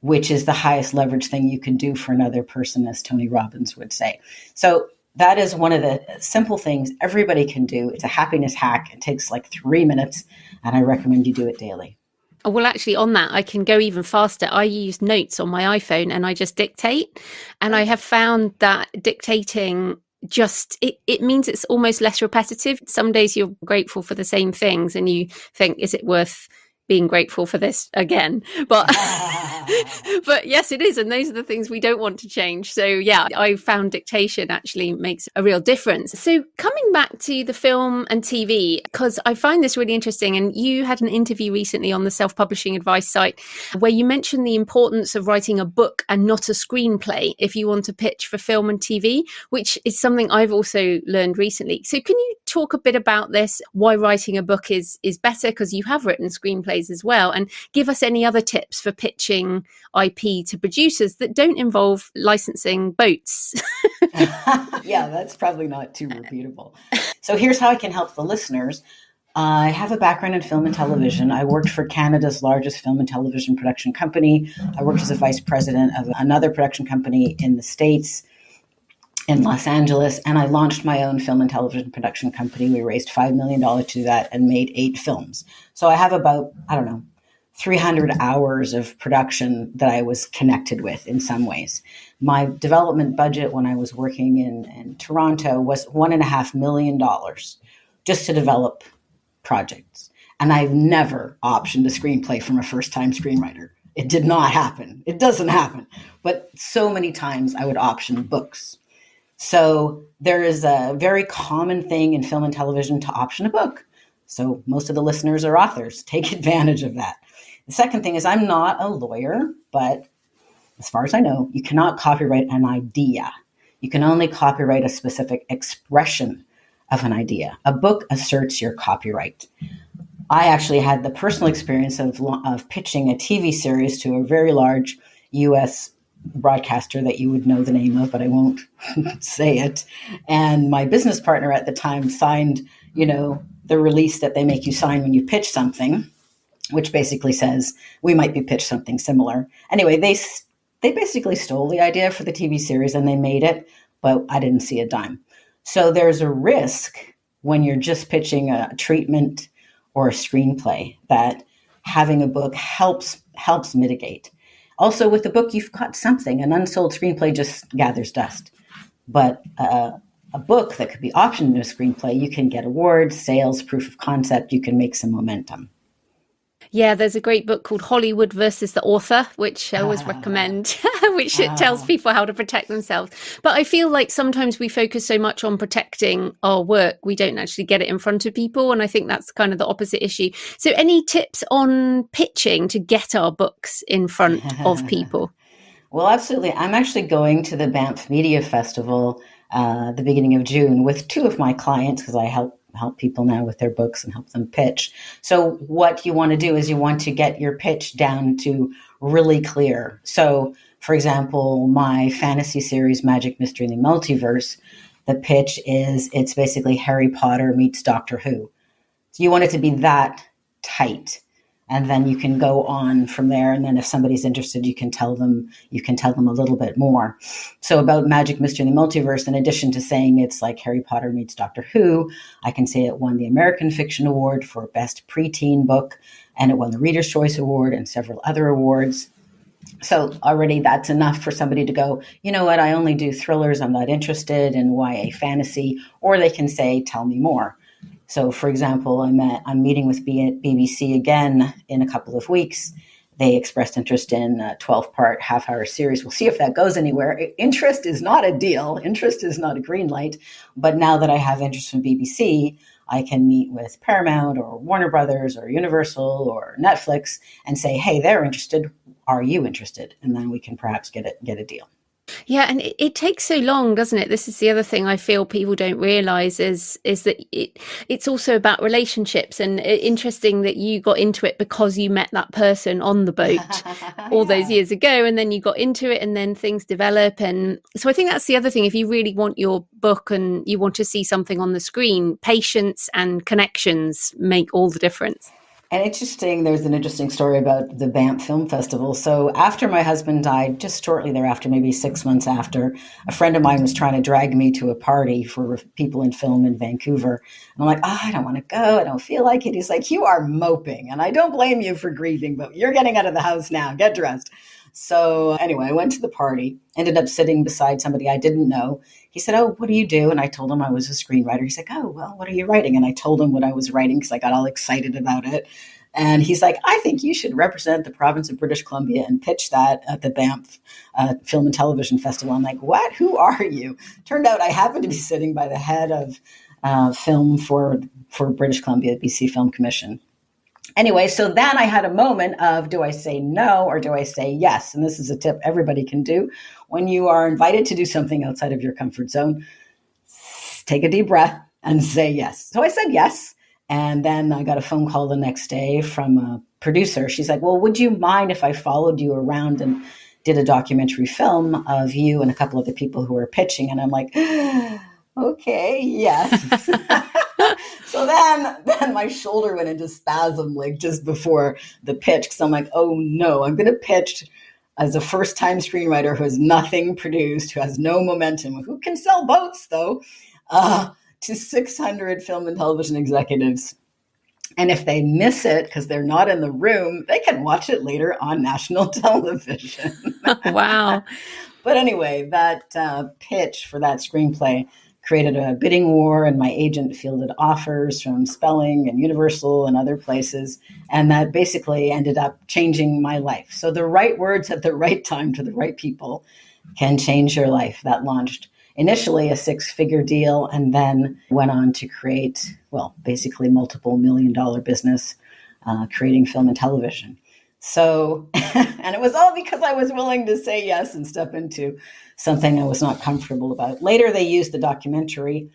which is the highest leverage thing you can do for another person, as Tony Robbins would say. So that is one of the simple things everybody can do. It's a happiness hack. It takes like 3 minutes, and I recommend you do it daily. Well, actually, on that, I can go even faster. I use notes on my iPhone and I just dictate. And I have found that dictating it means it's almost less repetitive. Some days you're grateful for the same things and you think, is it worth being grateful for this again? But but yes, it is. And those are the things we don't want to change. So yeah, I found dictation actually makes a real difference. So coming back to the film and TV, because I find this really interesting. And you had an interview recently on the self-publishing advice site where you mentioned the importance of writing a book and not a screenplay if you want to pitch for film and TV, which is something I've also learned recently. So can you talk a bit about this, why writing a book is better, because you have written screenplays as well, and give us any other tips for pitching IP to producers that don't involve licensing boats? Yeah, that's probably not too repeatable. So here's how I can help the listeners. I have a background in film and television. I worked for Canada's largest film and television production company. I worked as a vice president of another production company in the States, in Los Angeles, and I launched my own film and television production company. We raised $5 million to do that and made 8 films. So I have about, 300 hours of production that I was connected with in some ways. My development budget when I was working in Toronto was $1.5 million just to develop projects. And I've never optioned a screenplay from a first-time screenwriter. It did not happen. It doesn't happen. But so many times I would option books. So there is a very common thing in film and television to option a book. So most of the listeners are authors. Take advantage of that. The second thing is I'm not a lawyer, but as far as I know, you cannot copyright an idea. You can only copyright a specific expression of an idea. A book asserts your copyright. I actually had the personal experience of pitching a TV series to a very large U.S. broadcaster that you would know the name of, but I won't say it. And my business partner at the time signed, the release that they make you sign when you pitch something, which basically says we might be pitched something similar. Anyway, they basically stole the idea for the TV series and they made it, but I didn't see a dime. So there's a risk when you're just pitching a treatment or a screenplay that having a book helps mitigate. Also, with the book, you've got something. An unsold screenplay just gathers dust. But a book that could be optioned in a screenplay, you can get awards, sales, proof of concept. You can make some momentum. Yeah, there's a great book called Hollywood versus the Author, which I always recommend, which tells people how to protect themselves. But I feel like sometimes we focus so much on protecting our work, we don't actually get it in front of people. And I think that's kind of the opposite issue. So any tips on pitching to get our books in front of people? Well, absolutely. I'm actually going to the Banff Media Festival the beginning of June with 2 of my clients because I help help people now with their books and help them pitch. So what you want to do is you want to get your pitch down to really clear. So, for example, my fantasy series, Magic, Mystery, and the Multiverse, the pitch is it's basically Harry Potter meets Doctor Who. So you want it to be that tight. And then you can go on from there. And then if somebody's interested, you can tell them a little bit more. So about Magic, Mystery, and the Multiverse, in addition to saying it's like Harry Potter meets Doctor Who, I can say it won the American Fiction Award for Best Preteen Book, and it won the Reader's Choice Award and several other awards. So already that's enough for somebody to go, you know what, I only do thrillers. I'm not interested in YA fantasy. Or they can say, tell me more. So, for example, I'm meeting with BBC again in a couple of weeks. They expressed interest in a 12-part half-hour series. We'll see if that goes anywhere. Interest is not a deal. Interest is not a green light. But now that I have interest from BBC, I can meet with Paramount or Warner Brothers or Universal or Netflix and say, hey, they're interested. Are you interested? And then we can perhaps get a deal. Yeah, and it takes so long, doesn't it? This is the other thing I feel people don't realize is that it's also about relationships. And interesting that you got into it because you met that person on the boat all those years ago, and then you got into it and then things develop. And so I think that's the other thing. If you really want your book and you want to see something on the screen, patience and connections make all the difference. And there's an interesting story about the Banff Film Festival. So after my husband died, just shortly thereafter, maybe 6 months after, a friend of mine was trying to drag me to a party for people in film in Vancouver. And I'm like, I don't want to go. I don't feel like it. He's like, you are moping. And I don't blame you for grieving, but you're getting out of the house now. Get dressed. So anyway, I went to the party, ended up sitting beside somebody I didn't know. He said, oh, what do you do? And I told him I was a screenwriter. He's like, oh, well, what are you writing? And I told him what I was writing because I got all excited about it. And he's like, I think you should represent the province of British Columbia and pitch that at the Banff Film and Television Festival. I'm like, what? Who are you? Turned out I happened to be sitting by the head of film for British Columbia, BC Film Commission. Anyway, so then I had a moment of, do I say no or do I say yes? And this is a tip everybody can do. When you are invited to do something outside of your comfort zone, take a deep breath and say yes. So I said yes. And then I got a phone call the next day from a producer. She's like, well, would you mind if I followed you around and did a documentary film of you and a couple of the people who were pitching? And I'm like, okay, yes. So then my shoulder went into spasm like just before the pitch. Because I'm like, oh no, I'm going to pitch as a first-time screenwriter who has nothing produced, who has no momentum, who can sell boats though, to 600 film and television executives. And if they miss it because they're not in the room, they can watch it later on national television. Wow. But anyway, that pitch for that screenplay created a bidding war, and my agent fielded offers from Spelling and Universal and other places. And that basically ended up changing my life. So the right words at the right time to the right people can change your life. That launched initially a 6-figure deal and then went on to create, well, basically multiple $1 million business, creating film and television. So, and it was all because I was willing to say yes and step into something I was not comfortable about. Later, they used the documentary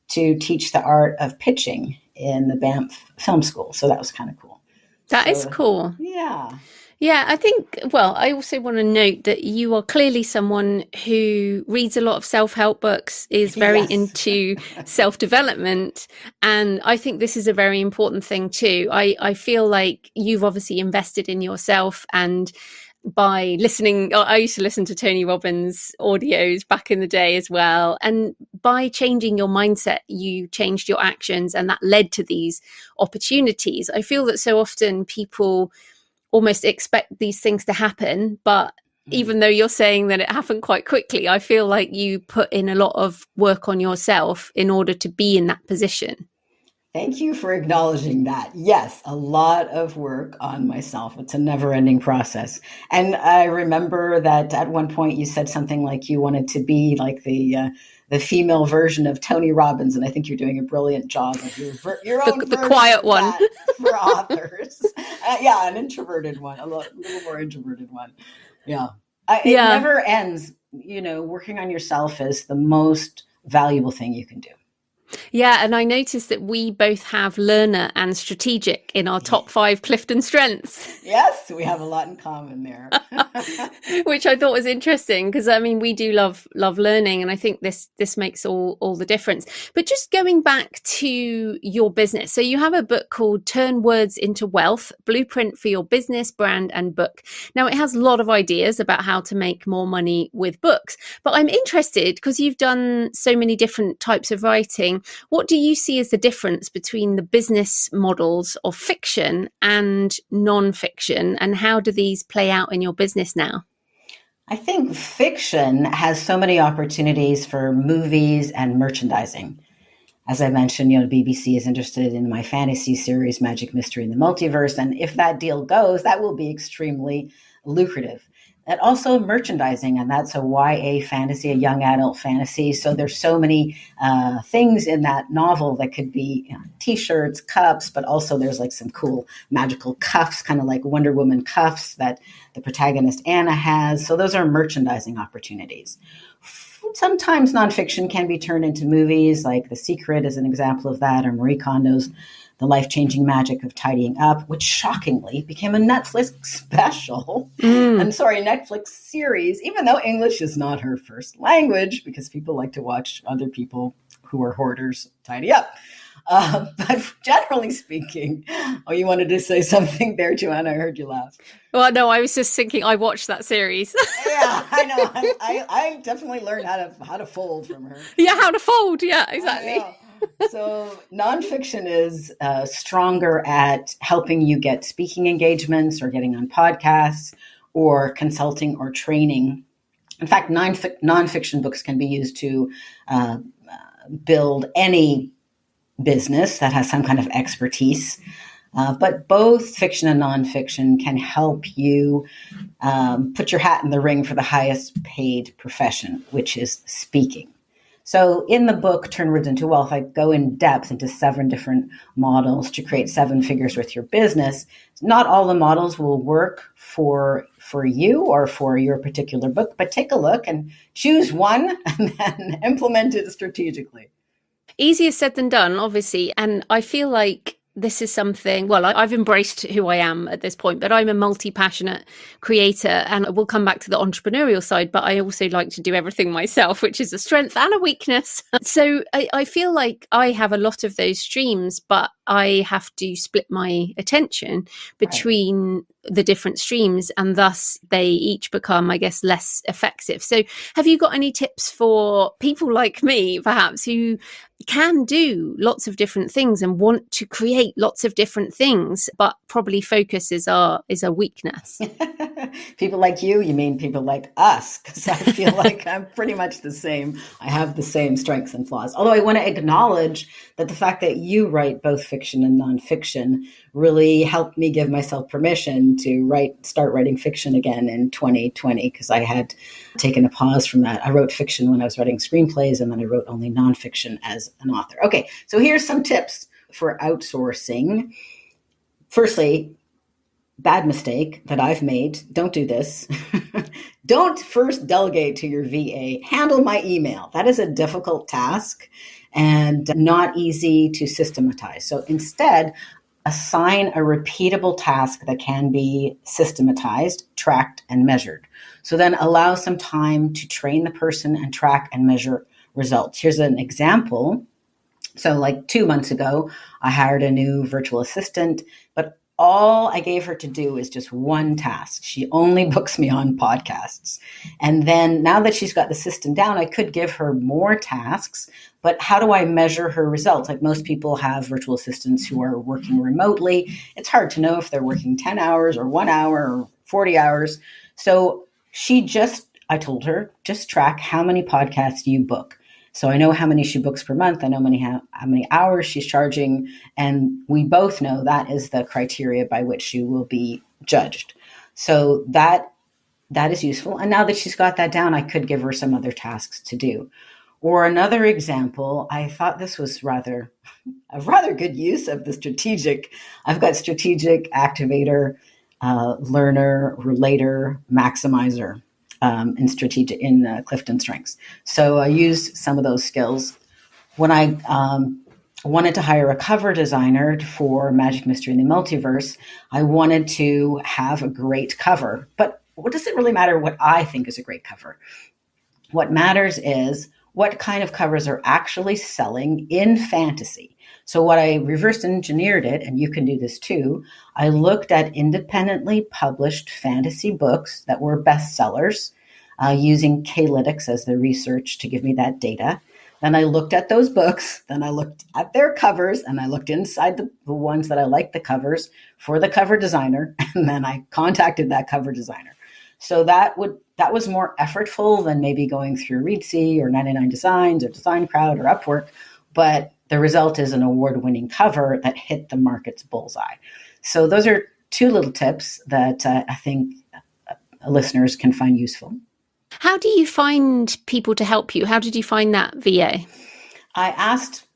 to teach the art of pitching in the Banff Film School. So that was kind of cool. That is cool. Yeah. Yeah, I think, well, I also want to note that you are clearly someone who reads a lot of self-help books, is very into self-development. And I think this is a very important thing too. I feel like you've obviously invested in yourself, and by listening, I used to listen to Tony Robbins audios back in the day as well. And by changing your mindset, you changed your actions, and that led to these opportunities. I feel that so often people almost expect these things to happen, but even though you're saying that it happened quite quickly, I feel like you put in a lot of work on yourself in order to be in that position. Thank you for acknowledging that. Yes, a lot of work on myself. It's a never-ending process. And I remember that at one point you said something like you wanted to be like the female version of Tony Robbins, and I think you're doing a brilliant job of your own the quiet one for authors. Yeah, an introverted one, a little more introverted one. Yeah, it never ends. You know, working on yourself is the most valuable thing you can do. Yeah, and I noticed that we both have learner and strategic in our top 5 Clifton strengths. Yes, we have a lot in common there. Which I thought was interesting because I mean we do love learning, and I think this makes all the difference. But just going back to your business, so you have a book called Turn Words into Wealth: Blueprint for Your Business, Brand and Book. Now it has a lot of ideas about how to make more money with books, but I'm interested because you've done so many different types of writing. What do you see as the difference between the business models of fiction and non-fiction, and how do these play out in your business now? I think fiction has so many opportunities for movies and merchandising. As I mentioned, BBC is interested in my fantasy series, Magic Mystery in the Multiverse. And if that deal goes, that will be extremely lucrative. And also merchandising, and that's a YA fantasy, a young adult fantasy. So there's so many things in that novel that could be T-shirts, cups, but also there's like some cool magical cuffs, kind of like Wonder Woman cuffs that the protagonist Anna has. So those are merchandising opportunities. Sometimes nonfiction can be turned into movies, like The Secret is an example of that, or Marie Kondo's The Life-Changing Magic of Tidying Up, which shockingly became a Netflix special. Netflix series, even though English is not her first language, because people like to watch other people who are hoarders tidy up. But generally speaking, you wanted to say something there, Joanna? I heard you laugh. Well, no, I was just thinking I watched that series. Yeah, I know. I definitely learned how to fold from her. Yeah, how to fold. Yeah, exactly. So nonfiction is stronger at helping you get speaking engagements or getting on podcasts or consulting or training. In fact, nonfiction books can be used to build any business that has some kind of expertise. But both fiction and nonfiction can help you put your hat in the ring for the highest paid profession, which is speaking. So in the book, Turn Words into Wealth, I go in depth into 7 different models to create 7 figures with your business. Not all the models will work for you or for your particular book, but take a look and choose one and then implement it strategically. Easier said than done, obviously. And I feel like this is something, well, I've embraced who I am at this point, but I'm a multi-passionate creator, and we'll come back to the entrepreneurial side, but I also like to do everything myself, which is a strength and a weakness. So I feel like I have a lot of those streams, but I have to split my attention between the different streams, and thus they each become, I guess, less effective. So have you got any tips for people like me, perhaps, who can do lots of different things and want to create lots of different things, but probably focus is a weakness? People like you mean people like us? Because I feel like I'm pretty much the same. I have the same strengths and flaws. Although I want to acknowledge that the fact that you write both fiction and nonfiction really helped me give myself permission to start writing fiction again in 2020, because I had taken a pause from that. I wrote fiction when I was writing screenplays, and then I wrote only nonfiction as an author. Okay, so here's some tips for outsourcing. Firstly, bad mistake that I've made. Don't do this. Don't first delegate to your VA. Handle my email. That is a difficult task and not easy to systematize. So instead, assign a repeatable task that can be systematized, tracked, and measured. So then allow some time to train the person and track and measure results. Here's an example. So like 2 months ago, I hired a new virtual assistant, but all I gave her to do is just one task. She only books me on podcasts. And then now that she's got the system down, I could give her more tasks, but how do I measure her results? Like most people have virtual assistants who are working remotely. It's hard to know if they're working 10 hours or 1 hour or 40 hours. So I told her, just track how many podcasts you book. So I know how many she books per month. I know how many hours she's charging. And we both know that is the criteria by which she will be judged. So that is useful. And now that she's got that down, I could give her some other tasks to do. Or another example, I thought this was a rather good use of the strategic. I've got strategic, activator, learner, relator, maximizer. In Clifton Strengths. So I used some of those skills when I wanted to hire a cover designer for Magic Mystery and the Multiverse, I wanted to have a great cover. But what does it really matter what I think is a great cover? What matters is what kind of covers are actually selling in fantasy. So what I reverse engineered it, and you can do this too, I looked at independently published fantasy books that were bestsellers, using K-Lytics as the research to give me that data. Then I looked at those books, then I looked at their covers, and I looked inside the ones that I liked the covers for the cover designer, and then I contacted that cover designer. So that was more effortful than maybe going through Readsy or 99 Designs or Design Crowd or Upwork, but the result is an award-winning cover that hit the market's bullseye. So those are two little tips that I think listeners can find useful. How do you find people to help you? How did you find that VA? I asked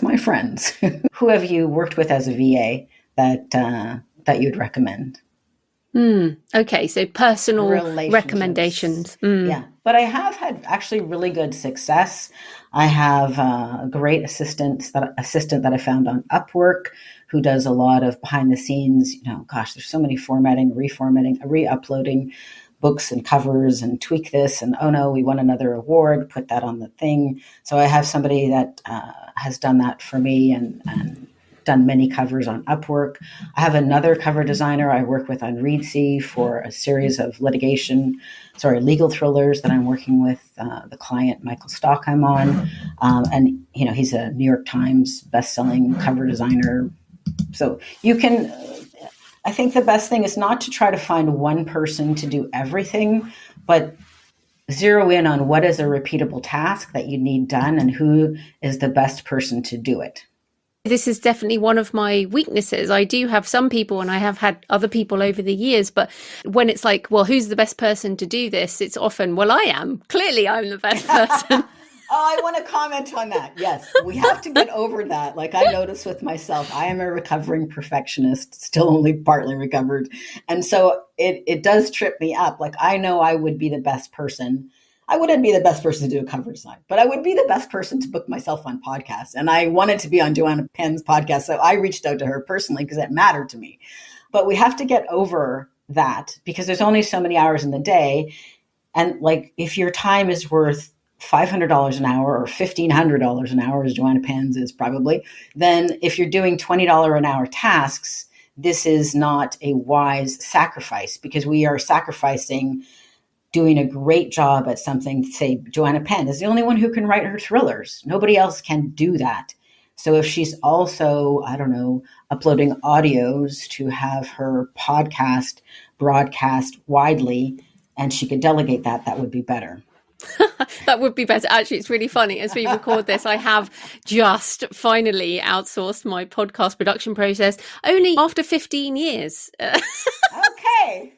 my friends, who have you worked with as a VA that you'd recommend? Okay, so personal recommendations. Yeah, but I have had actually really good success. I have a great assistant that I found on Upwork who does a lot of behind the scenes. There's so many reformatting, re-uploading books and covers and tweak this and oh no, we won another award, put that on the thing. So I have somebody that has done that for me and done many covers on Upwork. I have another cover designer I work with on Readsy for a series of legal thrillers that I'm working with the client Michael Stock I'm on. And he's a New York Times bestselling cover designer. So you can, I think the best thing is not to try to find one person to do everything, but zero in on what is a repeatable task that you need done and who is the best person to do it. This is definitely one of my weaknesses. I do have some people and I have had other people over the years, but when it's like, well, who's the best person to do this? It's often, well, I am. Clearly, I'm the best person. I want to comment on that. Yes, we have to get over that. Like I notice with myself, I am a recovering perfectionist, still only partly recovered. And so it does trip me up. Like I know I would be the best person. I wouldn't be the best person to do a cover design, but I would be the best person to book myself on podcasts. And I wanted to be on Joanna Penn's podcast. So I reached out to her personally because it mattered to me. But we have to get over that because there's only so many hours in the day. And like if your time is worth $500 an hour or $1,500 an hour, as Joanna Penn's is probably, then if you're doing $20 an hour tasks, this is not a wise sacrifice because we are sacrificing doing a great job at something. Say Joanna Penn is the only one who can write her thrillers. Nobody else can do that. So if she's also, uploading audios to have her podcast broadcast widely and she could delegate that would be better. That would be better. Actually, it's really funny. As we record this, I have just finally outsourced my podcast production process only after 15 years. Okay.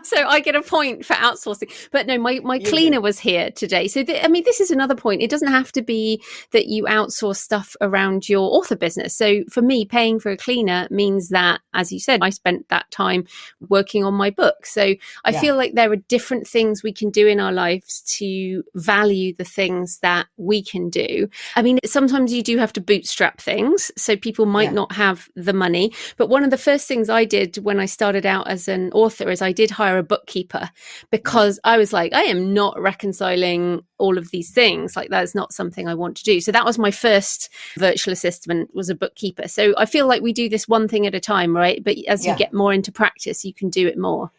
So I get a point for outsourcing. But no, my cleaner was here today. So, this is another point. It doesn't have to be that you outsource stuff around your author business. So for me, paying for a cleaner means that, as you said, I spent that time working on my book. So I feel like there are different things we can do in our lives to value the things that we can do. Sometimes you do have to bootstrap things. So people might not have the money. But one of the first things I did when I started out as an author is I did hire a bookkeeper because I was like, I am not reconciling all of these things. Like that's not something I want to do. So that was my first virtual assistant, was a bookkeeper. So I feel like we do this one thing at a time, right? But as you get more into practice, you can do it more.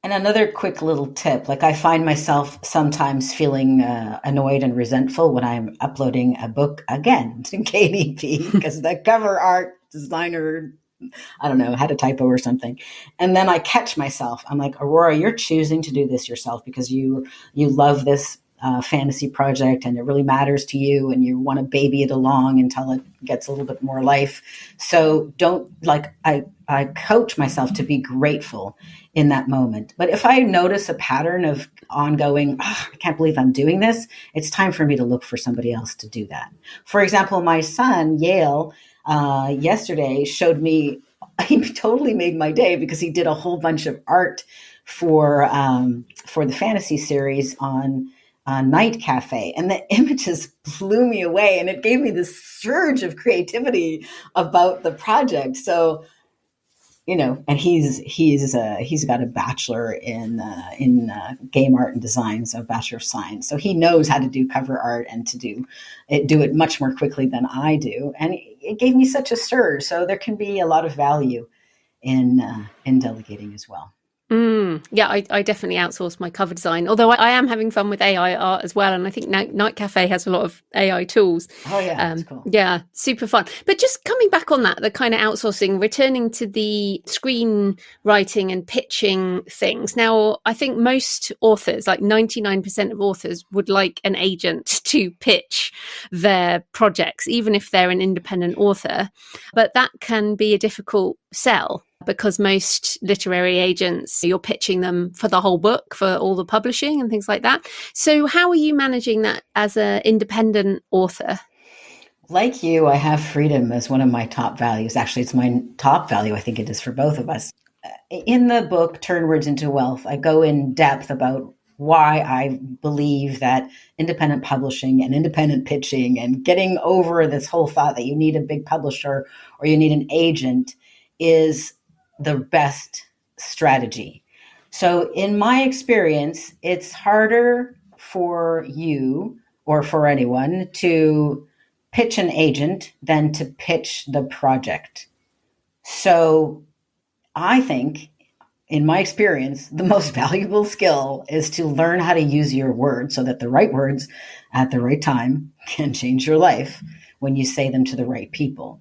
And another quick little tip, like I find myself sometimes feeling annoyed and resentful when I'm uploading a book again to KDP because the cover art designer, I don't know, had a typo or something. And then I catch myself. I'm like, Aurora, you're choosing to do this yourself because you love this fantasy project and it really matters to you and you want to baby it along until it gets a little bit more life. So I coach myself to be grateful in that moment. But if I notice a pattern of ongoing, I can't believe I'm doing this, it's time for me to look for somebody else to do that. For example, my son, Yale, yesterday showed me, he totally made my day because he did a whole bunch of art for the fantasy series on night cafe, and the images blew me away, and it gave me this surge of creativity about the project. So, and he's got a bachelor in game art and design, so Bachelor of Science. So he knows how to do cover art and to do it much more quickly than I do, and it gave me such a surge. So there can be a lot of value in delegating as well. Yeah, I definitely outsource my cover design, although I am having fun with AI art as well. And I think Night Cafe has a lot of AI tools. Oh, yeah, that's cool. Yeah, super fun. But just coming back on that, the kind of outsourcing, returning to the screenwriting and pitching things. Now, I think most authors, like 99% of authors, would like an agent to pitch their projects, even if they're an independent author. But that can be a difficult sell, because most literary agents, you're pitching them for the whole book, for all the publishing and things like that. So how are you managing that as an independent author? Like you, I have freedom as one of my top values. Actually, it's my top value. I think it is for both of us. In the book, Turn Words into Wealth, I go in depth about why I believe that independent publishing and independent pitching and getting over this whole thought that you need a big publisher or you need an agent is the best strategy. So in my experience, it's harder for you or for anyone to pitch an agent than to pitch the project. So I think, in my experience, the most valuable skill is to learn how to use your words so that the right words at the right time can change your life when you say them to the right people.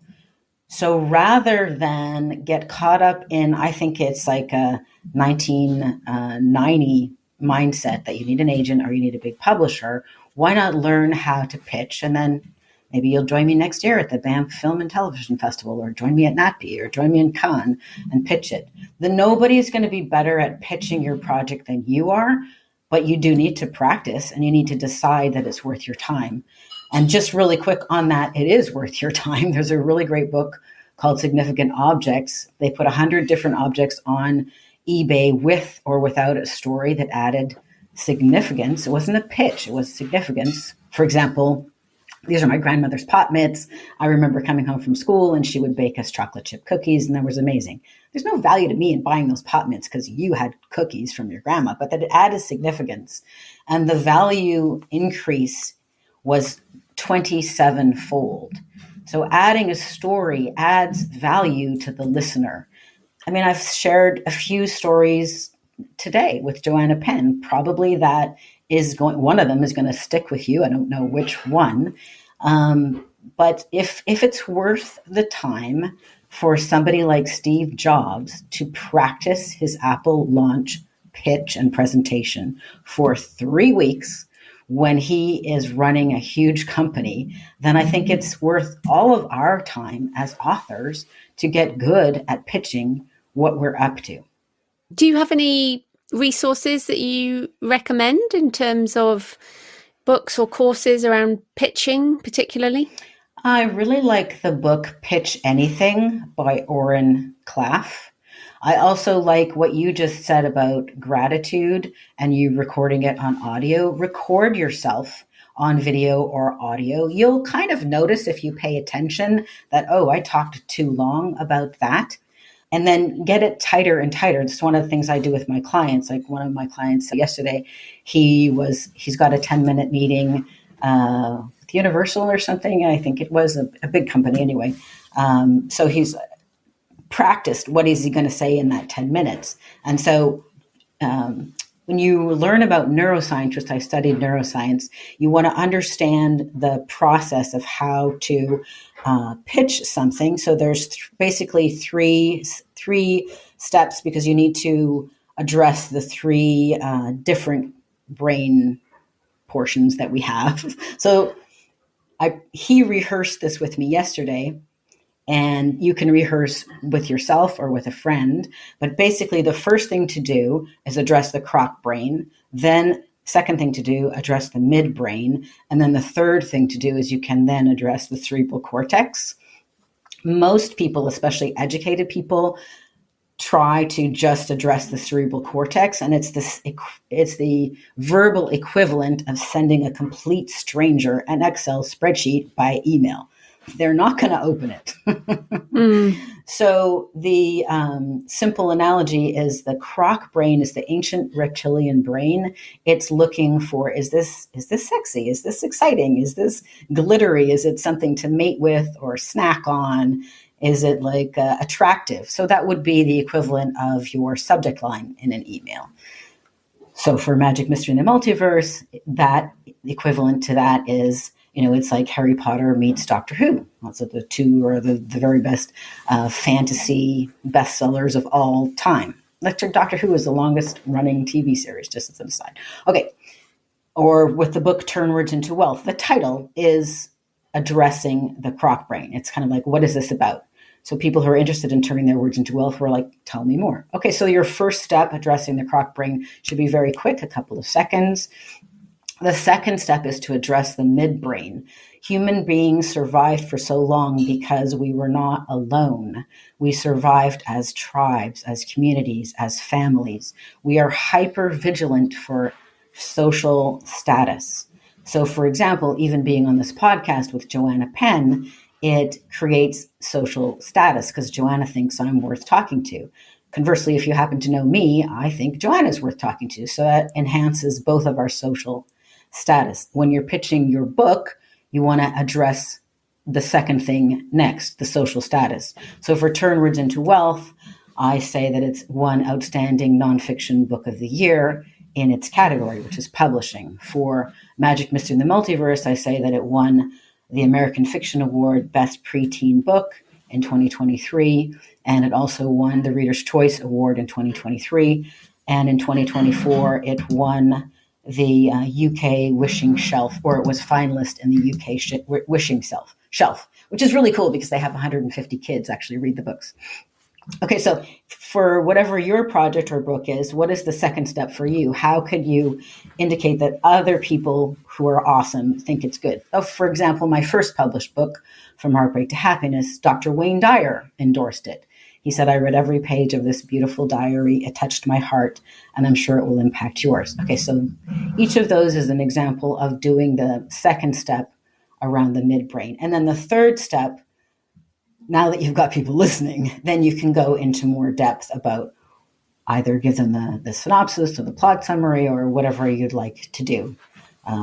So rather than get caught up in, I think it's like a 1990 mindset that you need an agent or you need a big publisher, why not learn how to pitch? And then maybe you'll join me next year at the Banff Film and Television Festival, or join me at NatP, or join me in Cannes and pitch it. Then nobody is going to be better at pitching your project than you are, but you do need to practice and you need to decide that it's worth your time. And just really quick on that, it is worth your time. There's a really great book called Significant Objects. They put 100 different objects on eBay with or without a story that added significance. It wasn't a pitch, it was significance. For example, these are my grandmother's pot mitts. I remember coming home from school and she would bake us chocolate chip cookies, and that was amazing. There's no value to me in buying those pot mitts because you had cookies from your grandma, but that it added significance. And the value increase was 27-fold. So adding a story adds value to the listener. I mean, I've shared a few stories today with Joanna Penn. Probably that is one of them is going to stick with you. I don't know which one. But if it's worth the time for somebody like Steve Jobs to practice his Apple launch pitch and presentation for 3 weeks, when he is running a huge company, then I think it's worth all of our time as authors to get good at pitching what we're up to. Do you have any resources that you recommend in terms of books or courses around pitching particularly? I really like the book Pitch Anything by Oren Klaff. I also like what you just said about gratitude and you recording it on audio. Record yourself on video or audio. You'll kind of notice if you pay attention that, oh, I talked too long about that. And then get it tighter and tighter. It's one of the things I do with my clients. Like one of my clients yesterday, he's got a 10-minute meeting with Universal or something. I think it was a big company anyway. So he's practiced what is he going to say in that 10 minutes. And so when you learn about neuroscience, which I studied neuroscience, you want to understand the process of how to pitch something. So there's basically three steps, because you need to address the three different brain portions that we have. So he rehearsed this with me yesterday. And you can rehearse with yourself or with a friend. But basically, the first thing to do is address the croc brain. Then second thing to do, address the midbrain. And then the third thing to do is you can then address the cerebral cortex. Most people, especially educated people, try to just address the cerebral cortex, and it's the verbal equivalent of sending a complete stranger an Excel spreadsheet by email. They're not going to open it. So the simple analogy is the croc brain is the ancient reptilian brain. It's looking for, is this sexy? Is this exciting? Is this glittery? Is it something to mate with or snack on? Is it like attractive? So that would be the equivalent of your subject line in an email. So for Magic, Mystery, and the Multiverse, that equivalent to that is, it's like Harry Potter meets Doctor Who. Also the two are the very best fantasy bestsellers of all time. Doctor Who is the longest running TV series, just as an aside. Okay. Or with the book Turn Words into Wealth, the title is addressing the croc brain. It's kind of like, what is this about? So people who are interested in turning their words into wealth were like, tell me more. Okay, so your first step, addressing the croc brain, should be very quick, a couple of seconds. The second step is to address the midbrain. Human beings survived for so long because we were not alone. We survived as tribes, as communities, as families. We are hyper vigilant for social status. So, for example, even being on this podcast with Joanna Penn, it creates social status because Joanna thinks I'm worth talking to. Conversely, if you happen to know me, I think Joanna's worth talking to. So that enhances both of our social status. When you're pitching your book, you want to address the second thing next, the social status. So for Turn Words into Wealth, I say that it's one outstanding nonfiction book of the year in its category, which is publishing. For Magic, Mystery, and the Multiverse, I say that it won the American Fiction Award Best Preteen Book in 2023, and it also won the Reader's Choice Award in 2023. And in 2024, it won the UK Wishing Shelf, or it was finalist in the UK Wishing Shelf, which is really cool because they have 150 kids actually read the books. Okay, so for whatever your project or book is, what is the second step for you? How could you indicate that other people who are awesome think it's good? Oh, for example, my first published book, From Heartbreak to Happiness, Dr. Wayne Dyer endorsed it. He said, I read every page of this beautiful diary. It touched my heart, and I'm sure it will impact yours. Okay, so each of those is an example of doing the second step around the midbrain. And then the third step, now that you've got people listening, then you can go into more depth about either give them the synopsis or the plot summary or whatever you'd like to do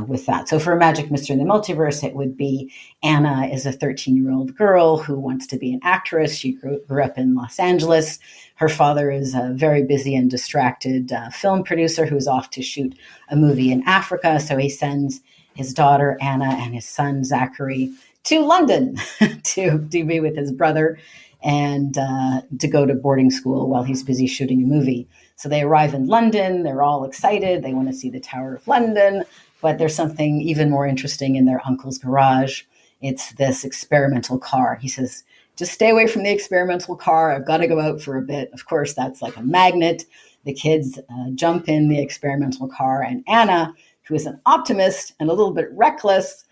with that. So for Magic, Mystery, and the Multiverse, it would be Anna is a 13-year-old girl who wants to be an actress. She grew up in Los Angeles. Her father is a very busy and distracted film producer who's off to shoot a movie in Africa. So he sends his daughter, Anna, and his son, Zachary, to London to be with his brother and to go to boarding school while he's busy shooting a movie. So they arrive in London. They're all excited. They want to see the Tower of London. But there's something even more interesting in their uncle's garage. It's this experimental car. He says, just stay away from the experimental car. I've got to go out for a bit. Of course, that's like a magnet. The kids jump in the experimental car. And Anna, who is an optimist and a little bit reckless,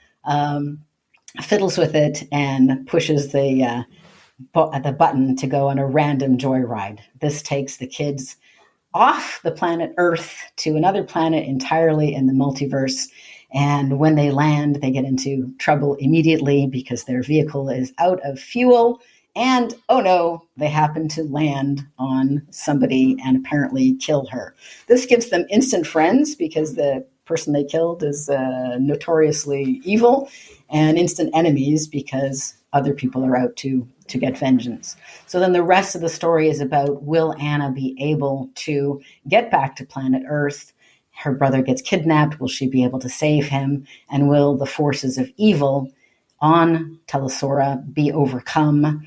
fiddles with it and pushes the button to go on a random joyride. This takes the kids off the planet Earth to another planet entirely in the multiverse. And when they land, they get into trouble immediately because their vehicle is out of fuel. And, oh no, they happen to land on somebody and apparently kill her. This gives them instant friends because the person they killed is notoriously evil, and instant enemies because other people are out to get vengeance. So then the rest of the story is about, will Anna be able to get back to planet Earth? Her brother gets kidnapped. Will she be able to save him? And will the forces of evil on Telesora be overcome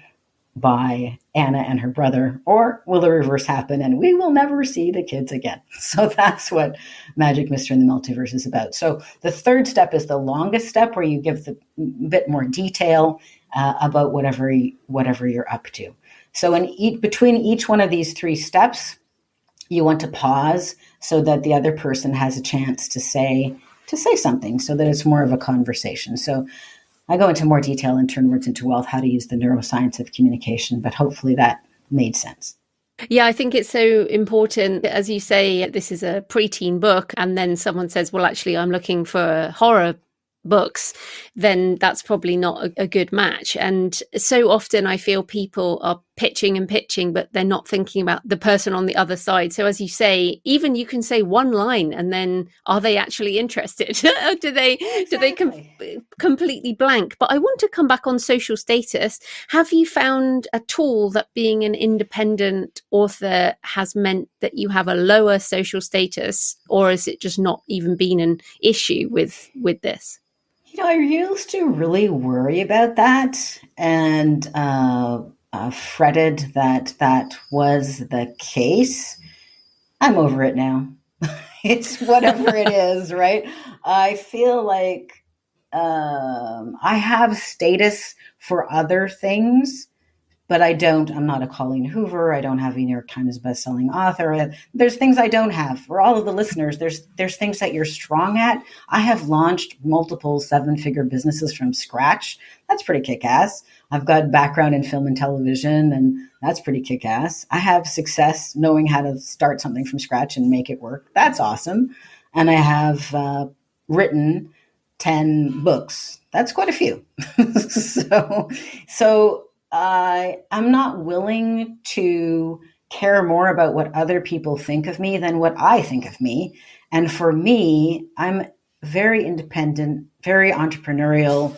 by Anna and her brother? Or will the reverse happen and we will never see the kids again? So that's what Magic, Mystery, and the Multiverse is about. So the third step is the longest step, where you give the bit more detail about whatever you're up to. So between each one of these three steps, you want to pause so that the other person has a chance to say something, so that it's more of a conversation. So I go into more detail in Turn Words into Wealth, how to use the neuroscience of communication, but hopefully that made sense. Yeah, I think it's so important. As you say, this is a preteen book, and then someone says, well, actually, I'm looking for horror books, then that's probably not a good match. And so often I feel people are pitching and pitching, but they're not thinking about the person on the other side. So as you say, even you can say one line and then are they actually interested? Or completely blank? But I want to come back on social status. Have you found at all that being an independent author has meant that you have a lower social status, or has it just not even been an issue with this? I used to really worry about that and fretted that that was the case. I'm over it now. It's whatever it is, right? I feel like I have status for other things, but I'm not a Colleen Hoover. I don't have a New York Times bestselling author. There's things I don't have. For all of the listeners, there's things that you're strong at. I have launched multiple 7-figure businesses from scratch. That's pretty kick-ass. I've got background in film and television, and that's pretty kick-ass. I have success knowing how to start something from scratch and make it work. That's awesome. And I have written 10 books. That's quite a few. so I'm not willing to care more about what other people think of me than what I think of me. And for me, I'm very independent, very entrepreneurial,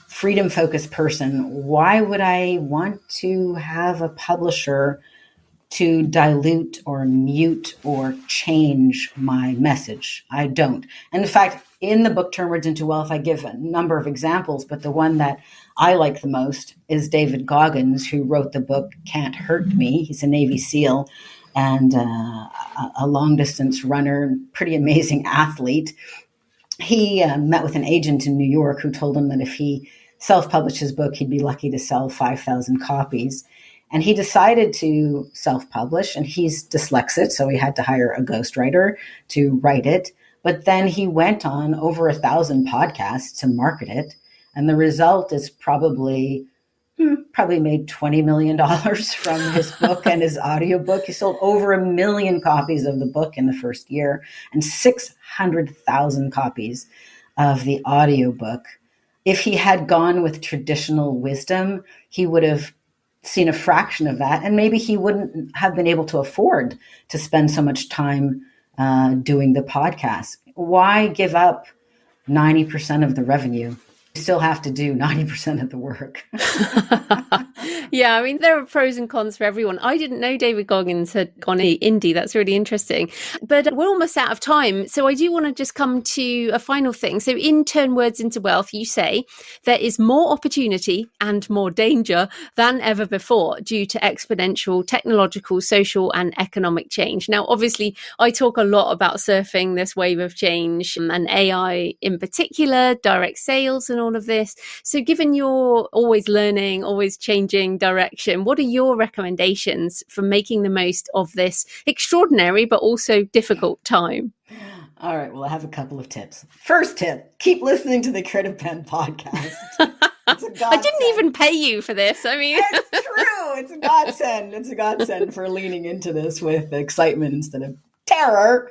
freedom-focused person. Why would I want to have a publisher to dilute or mute or change my message? I don't. And in fact, in the book Turn Words into Wealth, I give a number of examples, but the one that I like the most is David Goggins, who wrote the book Can't Hurt Me. He's a Navy SEAL and a long-distance runner, pretty amazing athlete. He met with an agent in New York who told him that if he self-published his book, he'd be lucky to sell 5,000 copies. And he decided to self-publish, and he's dyslexic, so he had to hire a ghostwriter to write it. But then he went on over 1,000 podcasts to market it. And the result is probably made $20 million from his book and his audiobook. He sold over 1 million copies of the book in the first year and 600,000 copies of the audiobook. If he had gone with traditional wisdom, he would have seen a fraction of that, and maybe he wouldn't have been able to afford to spend so much time doing the podcast. Why give up 90% of the revenue? You still have to do 90% of the work. Yeah, I mean, there are pros and cons for everyone. I didn't know David Goggins had gone indie. That's really interesting. But we're almost out of time. So I do want to just come to a final thing. So in Turn Words into Wealth, you say there is more opportunity and more danger than ever before due to exponential technological, social and economic change. Now, obviously, I talk a lot about surfing this wave of change and AI in particular, direct sales and all of this. So given you're always learning, always changing direction, what are your recommendations for making the most of this extraordinary but also difficult time? All right, well, I have a couple of tips. First tip, keep listening to the Creative Penn podcast. I didn't even pay you for this. I mean, it's true. It's a godsend. It's a godsend for leaning into this with excitement instead of terror.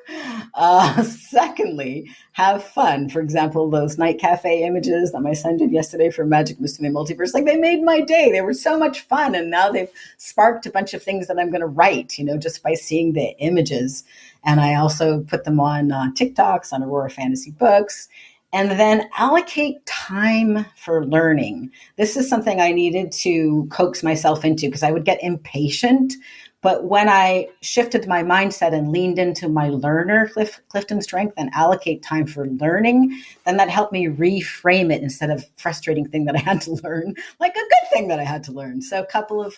Secondly, have fun. For example, those night cafe images that my son did yesterday for Magic Mystery Multiverse, like they made my day. They were so much fun. And now they've sparked a bunch of things that I'm going to write, just by seeing the images. And I also put them on TikToks, on Aurora Fantasy Books. And then allocate time for learning. This is something I needed to coax myself into because I would get impatient. But when I shifted my mindset and leaned into my learner, Clifton strength, and allocate time for learning, then that helped me reframe it instead of frustrating thing that I had to learn, like a good thing that I had to learn. So a couple of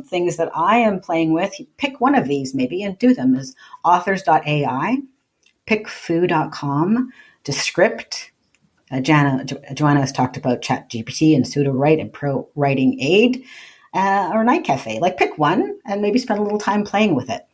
things that I am playing with, pick one of these maybe and do them, is authors.ai, pickfoo.com, Descript. Joanna has talked about ChatGPT and pseudo-write and pro writing aid. Or Night Cafe. Like pick one and maybe spend a little time playing with it.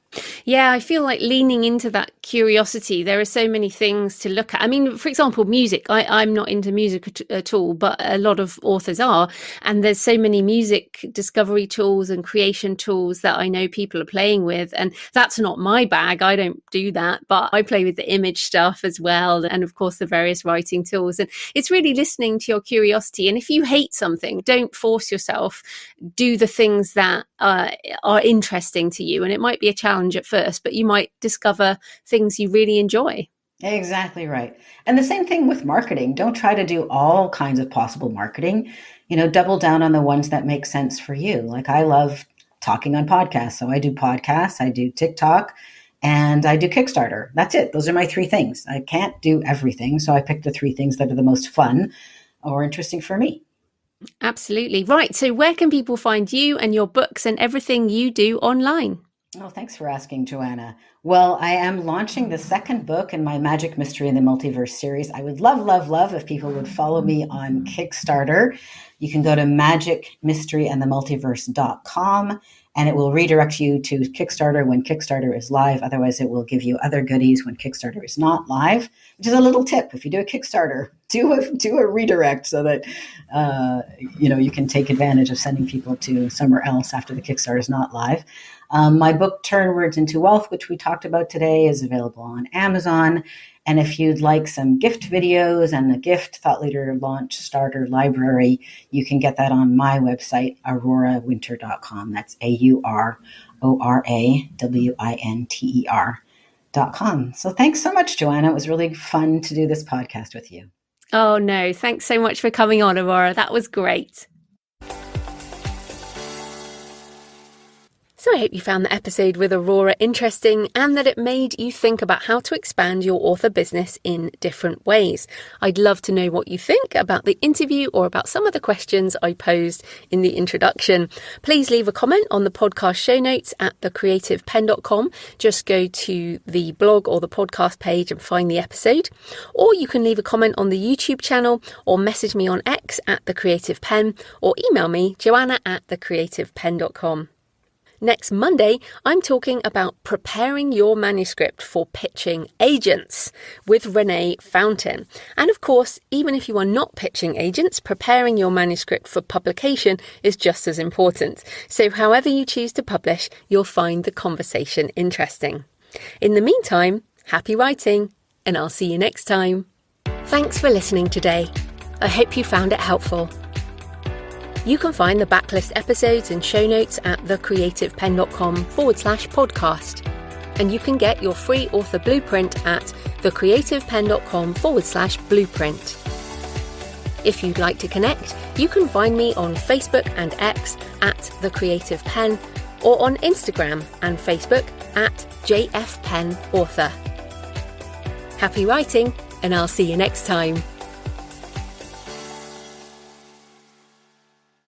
Yeah, I feel like leaning into that curiosity. There are so many things to look at. I mean, for example, music. I'm not into music at all, but a lot of authors are. And there's so many music discovery tools and creation tools that I know people are playing with. And that's not my bag. I don't do that, but I play with the image stuff as well. And of course, the various writing tools. And it's really listening to your curiosity. And if you hate something, don't force yourself. Do the things that are interesting to you. And it might be a challenge at first, but you might discover things you really enjoy. Exactly right. And the same thing with marketing. Don't try to do all kinds of possible marketing. Double down on the ones that make sense for you. Like I love talking on podcasts. So I do podcasts, I do TikTok, and I do Kickstarter. That's it. Those are my 3 things. I can't do everything. So I picked the 3 things that are the most fun or interesting for me. Absolutely. Right. So where can people find you and your books and everything you do online? Oh, thanks for asking, Joanna. Well, I am launching the 2nd book in my Magic Mystery in the Multiverse series. I would love if people would follow me on Kickstarter. You can go to magicmysteryandthemultiverse.com and it will redirect you to Kickstarter when Kickstarter is live. Otherwise, it will give you other goodies when Kickstarter is not live, which is a little tip. If you do a Kickstarter, do a redirect so that you can take advantage of sending people to somewhere else after the Kickstarter is not live. My book, Turn Words into Wealth, which we talked about today, is available on Amazon. And if you'd like some gift videos and a gift thought leader launch starter library, you can get that on my website, aurorawinter.com. That's AuroraWinter.com. So thanks so much, Joanna. It was really fun to do this podcast with you. Oh, no. Thanks so much for coming on, Aurora. That was great. So I hope you found the episode with Aurora interesting and that it made you think about how to expand your author business in different ways. I'd love to know what you think about the interview or about some of the questions I posed in the introduction. Please leave a comment on the podcast show notes at thecreativepenn.com. Just go to the blog or the podcast page and find the episode. Or you can leave a comment on the YouTube channel or message me on X at thecreativepenn or email me, joanna@thecreativepenn.com. Next Monday, I'm talking about preparing your manuscript for pitching agents with Renee Fountain. And of course, even if you are not pitching agents, preparing your manuscript for publication is just as important. So however you choose to publish, you'll find the conversation interesting. In the meantime, happy writing, and I'll see you next time. Thanks for listening today. I hope you found it helpful. You can find the backlist episodes and show notes at thecreativepenn.com/podcast. And you can get your free author blueprint at thecreativepenn.com/blueprint. If you'd like to connect, you can find me on Facebook and X at The Creative Penn or on Instagram and Facebook at JFPennAuthor. Happy writing, and I'll see you next time.